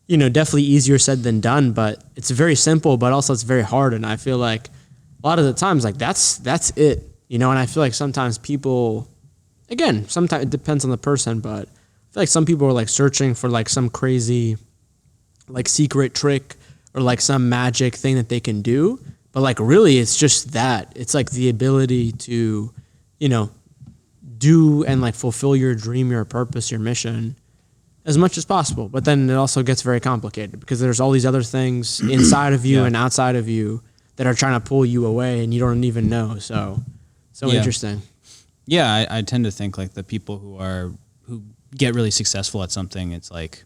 definitely easier said than done, but it's very simple, but also it's very hard. And I feel like a lot of the times, like that's it, and I feel like sometimes people, again, sometimes it depends on the person, but I feel like some people are like searching for like some crazy, like secret trick or like some magic thing that they can do. But like, really it's just that it's like the ability to, do and like fulfill your dream, your purpose, your mission as much as possible. But then it also gets very complicated because there's all these other things inside of you and outside of you that are trying to pull you away and you don't even know. So interesting. Yeah, I tend to think like the people who get really successful at something, it's like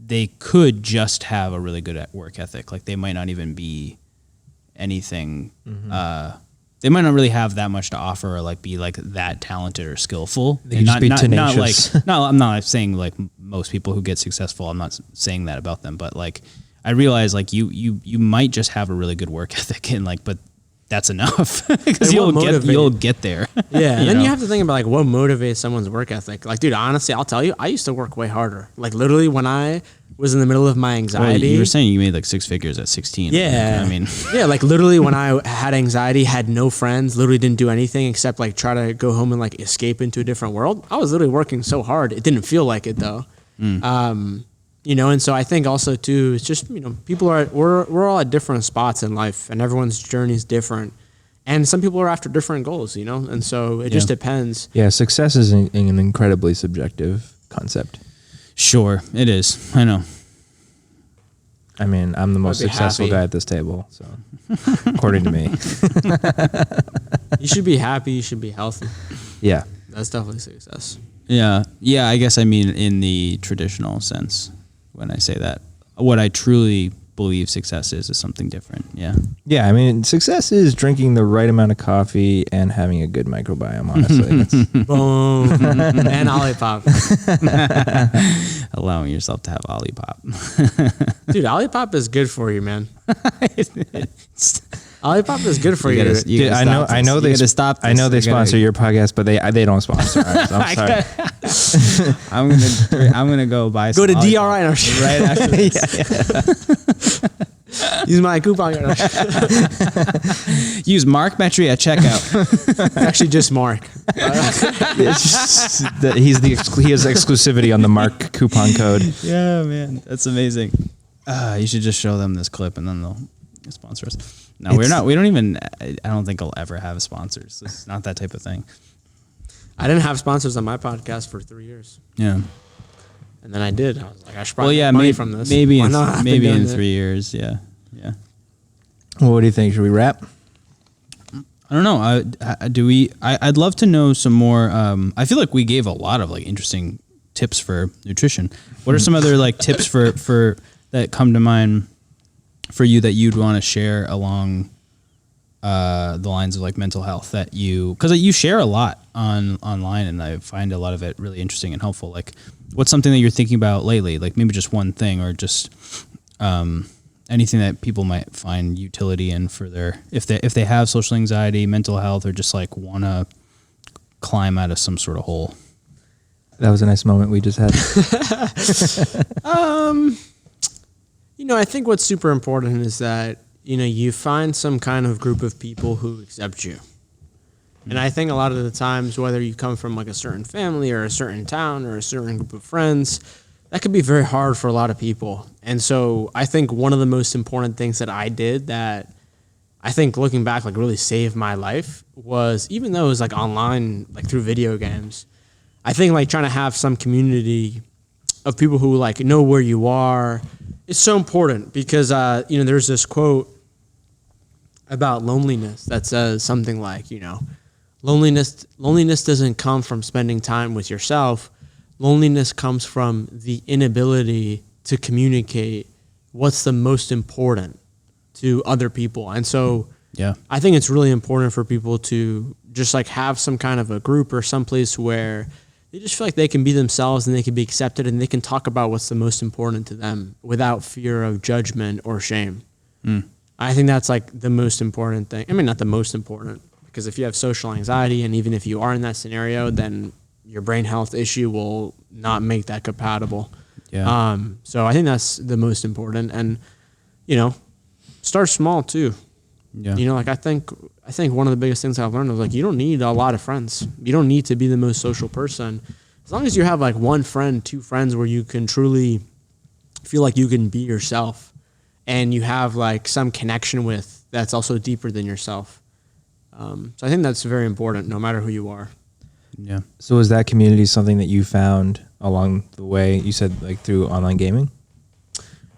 they could just have a really good work ethic. Like they might not even be anything. They might not really have that much to offer or like be like that talented or skillful. They could just be tenacious. I'm not saying like most people who get successful, I'm not saying that about them, but like I realize like you might just have a really good work ethic and like, but that's enough because you'll get there. Yeah. And then you have to think about like what motivates someone's work ethic. Like, dude, honestly, I'll tell you, I used to work way harder. Like literally when I was in the middle of my anxiety. Well, you were saying you made like 6 figures at 16. Yeah. Like, I mean, yeah, like literally when I had anxiety, had no friends, literally didn't do anything except like try to go home and like escape into a different world. I was literally working so hard. It didn't feel like it though. You know, and so I think also too, it's just, you know, we're all at different spots in life and everyone's journey is different. And some people are after different goals, you know, and so it just depends. Yeah, success is an incredibly subjective concept. Sure, it is. I know. I mean, I'm the most successful guy at this table, so according to me. You should be happy. You should be healthy. Yeah. That's definitely success. Yeah. Yeah, I guess I mean in the traditional sense when I say that. What I truly believe success is something different. Yeah. Yeah, I mean, success is drinking the right amount of coffee and having a good microbiome, honestly. Boom. And Olipop. Allowing yourself to have Olipop. Dude, Olipop is good for you, man. Olipop is good for you. Dude, I know they sponsor your podcast, but they don't sponsor ours. I'm sorry. I'm gonna go buy. Go to DRI right after this. Use my coupon. Use Mark Metry at checkout. Actually, just Mark. He has exclusivity on the Mark coupon code. Yeah, man, that's amazing. You should just show them this clip, and then they'll sponsor us. No, we're not. We don't even. I don't think I'll ever have sponsors. It's not that type of thing. I didn't have sponsors on my podcast for 3 years. Yeah. And then I did. I was like, I should probably get money from this. Maybe in 3 years. Yeah. Yeah. Well, what do you think? Should we wrap? I don't know. I'd love to know some more. I feel like we gave a lot of like interesting tips for nutrition. What are some other like tips for that come to mind for you that you'd want to share along the lines of like mental health that because you share a lot online and I find a lot of it really interesting and helpful. Like what's something that you're thinking about lately? Like maybe just one thing or just anything that people might find utility in for if they have social anxiety, mental health, or just like want to climb out of some sort of hole. That was a nice moment we just had. You know, I think what's super important is that, you know, you find some kind of group of people who accept you. And I think a lot of the times, whether you come from like a certain family or a certain town or a certain group of friends, that could be very hard for a lot of people. And so I think one of the most important things that I did that I think looking back like really saved my life was, even though it was like online, like through video games, I think like trying to have some community of people who like know where you are is so important because, you know, there's this quote about loneliness that says something like, you know, loneliness doesn't come from spending time with yourself. Loneliness comes from the inability to communicate what's the most important to other people. And so yeah, I think it's really important for people to just like have some kind of a group or someplace where they just feel like they can be themselves and they can be accepted and they can talk about what's the most important to them without fear of judgment or shame. I think that's like the most important thing. I mean, not the most important, because if you have social anxiety and even if you are in that scenario, then your brain health issue will not make that compatible. Yeah. So I think that's the most important. And, you know, start small too. Yeah. You know, like I think one of the biggest things I've learned is like, you don't need a lot of friends. You don't need to be the most social person. As long as you have like one friend, 2 friends where you can truly feel like you can be yourself and you have like some connection with that's also deeper than yourself. So I think that's very important no matter who you are. Yeah. So is that community something that you found along the way? You said like through online gaming.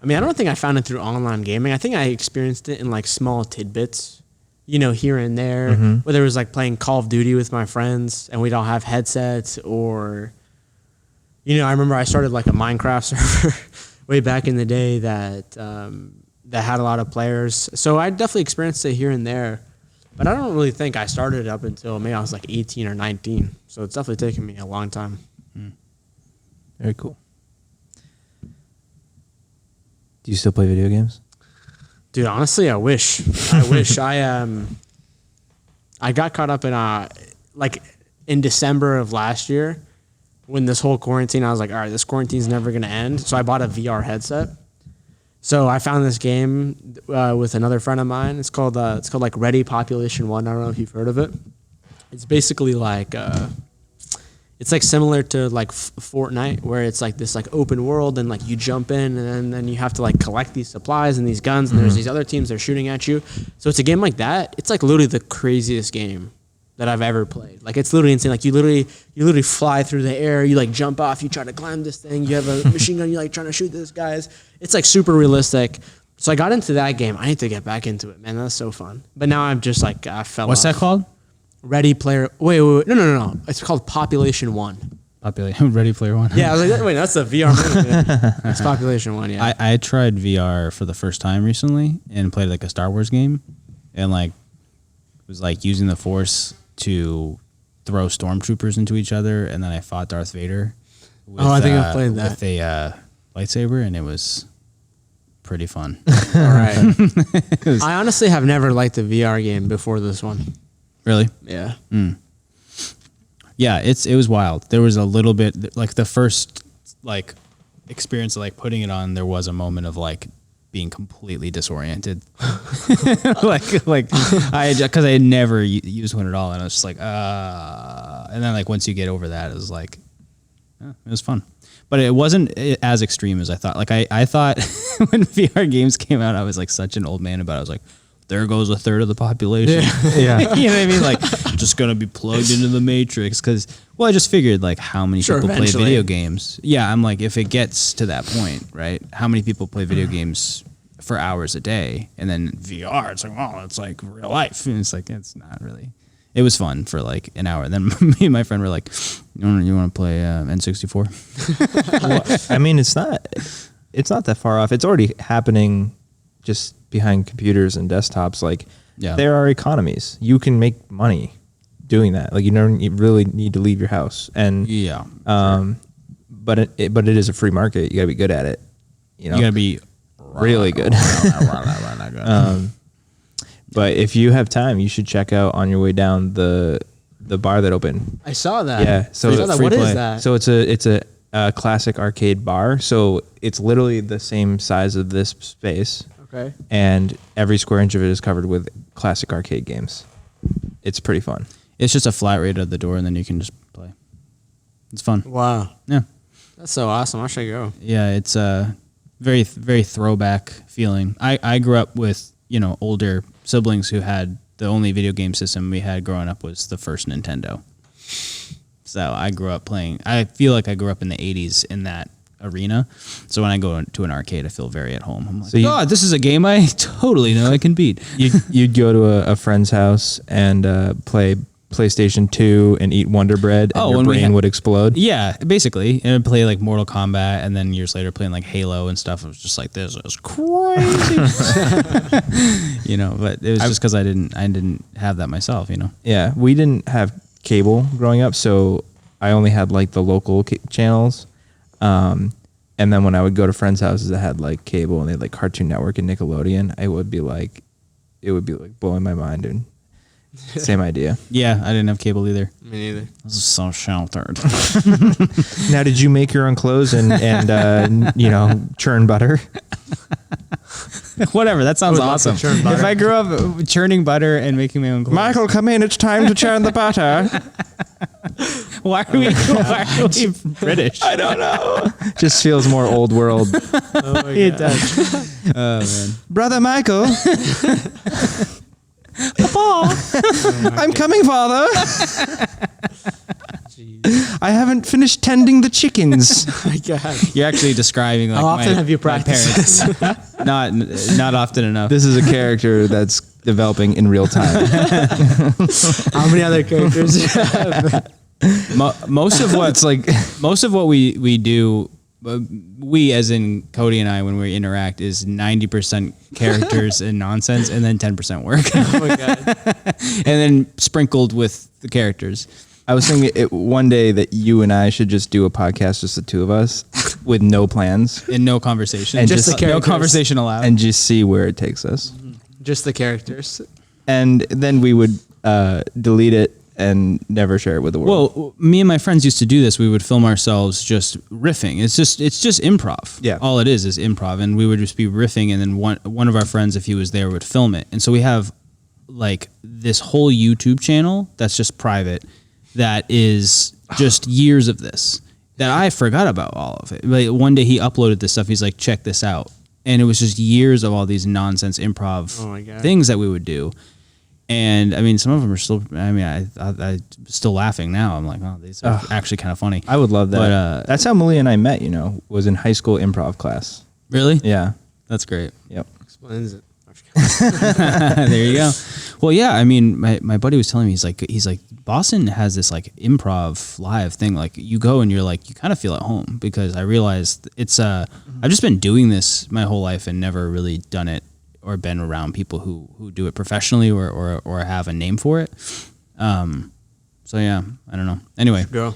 I mean, I don't think I found it through online gaming. I think I experienced it in like small tidbits, you know, here and there, whether it was like playing Call of Duty with my friends and we'd all have headsets, or, you know, I remember I started like a Minecraft server way back in the day that that had a lot of players. So I definitely experienced it here and there, but I don't really think I started it up until maybe I was like 18 or 19. So it's definitely taken me a long time. Very cool. Do you still play video games? Dude, honestly, I wish. I got caught up in like in December of last year when this whole quarantine. I was like, all right, this quarantine's never gonna end. So I bought a VR headset. So I found this game with another friend of mine. It's called like Ready Population One. I don't know if you've heard of it. It's basically like it's like similar to like Fortnite, where it's like this like open world and like you jump in and then you have to like collect these supplies and these guns and there's these other teams that are shooting at you. So it's a game like that. It's like literally the craziest game that I've ever played. Like it's literally insane. Like you literally fly through the air, you like jump off, you try to climb this thing, you have a machine gun, you like trying to shoot this guys. It's like super realistic. So I got into that game. I need to get back into it, man. That's so fun. But now I'm just like I fell What's off. that called? Ready Player. Wait. No. It's called Population One. Ready Player One. Yeah, I was like, wait, that's the VR movie. It's Population One. Yeah. I tried VR for the first time recently and played like a Star Wars game, and like was like using the Force to throw stormtroopers into each other, and then I fought Darth Vader. With, I think I've played that with a lightsaber, and it was pretty fun. All right. I honestly have never liked a VR game before this one. Really? Yeah. Yeah, it was wild. There was a little bit like the first like experience of like putting it on. There was a moment of like being completely disoriented, like I because I had never used one at all, and I was just like and then like once you get over that, it was like it was fun, but it wasn't as extreme as I thought. Like I thought when VR games came out, I was like such an old man about it. I was like, there goes a third of the population. Yeah. You know what I mean? Like, just going to be plugged into the Matrix. Because, well, I just figured, like, how many people play video games? Yeah, I'm like, if it gets to that point, right? How many people play video games for hours a day? And then VR, it's like, oh, it's like real life. And it's like, it's not really. It was fun for, like, an hour. And then me and my friend were like, you want to play N64? Well, I mean, it's not that far off. It's already happening just behind computers and desktops. Like there are economies. You can make money doing that. Like you don't really need to leave your house. And but it is a free market. You gotta be good at it. You know, you gotta be really good. But if you have time, you should check out on your way down the bar that opened. I saw that. Yeah. So what is that? So it's a classic arcade bar. So it's literally the same size of this space. Okay. And every square inch of it is covered with classic arcade games. It's pretty fun. It's just a flat rate at the door, and then you can just play. It's fun. Wow. Yeah. That's so awesome. I should go. Yeah, it's a very, very throwback feeling. I grew up with, older siblings who had the only video game system we had growing up was the first Nintendo. So I grew up playing. I feel like I grew up in the 80s in that arena. So when I go to an arcade, I feel very at home. I'm like, God, this is a game I totally know I can beat. You'd go to a friend's house and play PlayStation 2 and eat Wonder Bread, and your brain would explode. Yeah, basically. And I'd play like Mortal Kombat, and then years later playing like Halo and stuff. It was just like, this is crazy. But it was just because I didn't have that myself, Yeah, we didn't have cable growing up, so I only had like the local channels. And then when I would go to friends' houses that had like cable and they had like Cartoon Network and Nickelodeon, it would be like blowing my mind. And same idea. Yeah, I didn't have cable either. Me neither. I was so sheltered. Now, did you make your own clothes and churn butter? Whatever, that sounds awesome. If I grew up churning butter and making my own clothes. Michael, come in. It's time to churn the butter. Why are we British? I don't know. Just feels more old world. It does. Oh, man. Brother Michael. Papa. I'm coming, Father. Jeez. I haven't finished tending the chickens. Oh my God. You're actually describing like How often have you practiced this? not often enough. This is a character that's developing in real time. How many other characters do you have? Most of what we do, we as in Cody and I, when we interact, is 90% characters and nonsense, and then 10% work. Oh my God. And then sprinkled with the characters. I was thinking one day that you and I should just do a podcast, just the two of us, with no plans, And no conversation. And just the no characters. conversation allowed. and just see where it takes us. Just the characters. And then we would delete it and never share it with the world. Well, me and my friends used to do this. We would film ourselves just riffing. It's just improv. Yeah. All it is improv, and we would just be riffing, and then one of our friends, if he was there, would film it. And so we have like this whole YouTube channel that's just private, that is just years of this that I forgot about all of it. Like one day he uploaded this stuff. He's like, check this out, and it was just years of all these nonsense improv Oh my God. things that we would do. And I mean, some of them are still. I mean, I still laughing now. I'm like, oh, these are actually kind of funny. I would love that. But, that's how Malia and I met, was in high school improv class. Really? Yeah. That's great. Yep. Explains it. There you go. Well, yeah. I mean, my buddy was telling me, he's like, Boston has this like improv live thing. Like you go and you're like, you kind of feel at home, because I realized it's I've just been doing this my whole life and never really done it or been around people who do it professionally or have a name for it. So yeah, I don't know. Anyway, Go.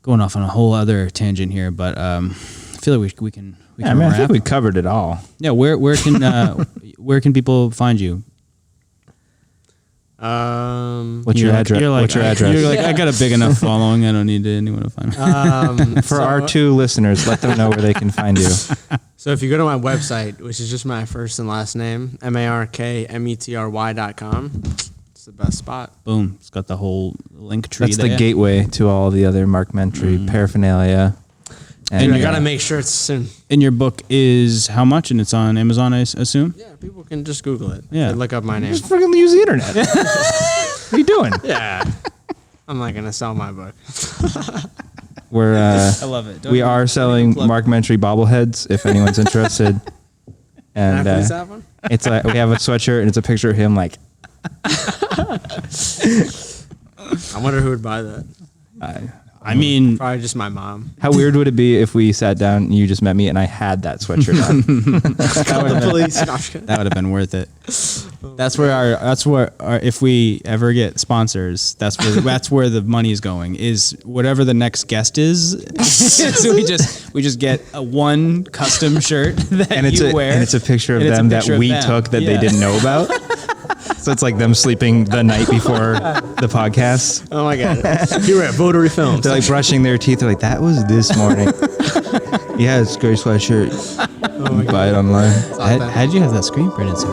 going off on a whole other tangent here, but I feel like we can I mean, I wrap. think we covered it all. Yeah, where can people find you? What's your address? You're like, What's your address? You're like, I got a big enough following. I don't need anyone to find me. For our two listeners, let them know where they can find you. So if you go to my website, which is just my first and last name, markmetry.com, it's the best spot. Boom! It's got the whole link tree. That's there. the gateway to all the other Mark Metry paraphernalia. And I gotta make sure it's soon. And your book is how much? And it's on Amazon, I assume. Yeah, people can just Google it. Yeah. Look up my name. just freaking use the internet. What are you doing? Yeah. I'm not gonna sell my book. We're I love it. we are selling Mark Metry bobbleheads if anyone's interested. Can And I please have one? it's like we have a sweatshirt and it's a picture of him like I wonder who would buy that. I mean, Probably just my mom. how weird would it be if we sat down and you just met me and I had that sweatshirt on? The police. that would have been worth it. That's where our if we ever get sponsors, that's where the money's going. Is whatever the next guest is. So we just get a one custom shirt that And it's you wear, and it's a picture of and it's a them picture that of we them. took that Yeah. they didn't know about. So it's like them sleeping the night before the podcast. Oh my God. Here at Votary Films. They're like brushing their teeth. They're like, that was this morning. Yeah, it's a great sweatshirt. Oh my God. Buy it online. How'd you have that screen printed so?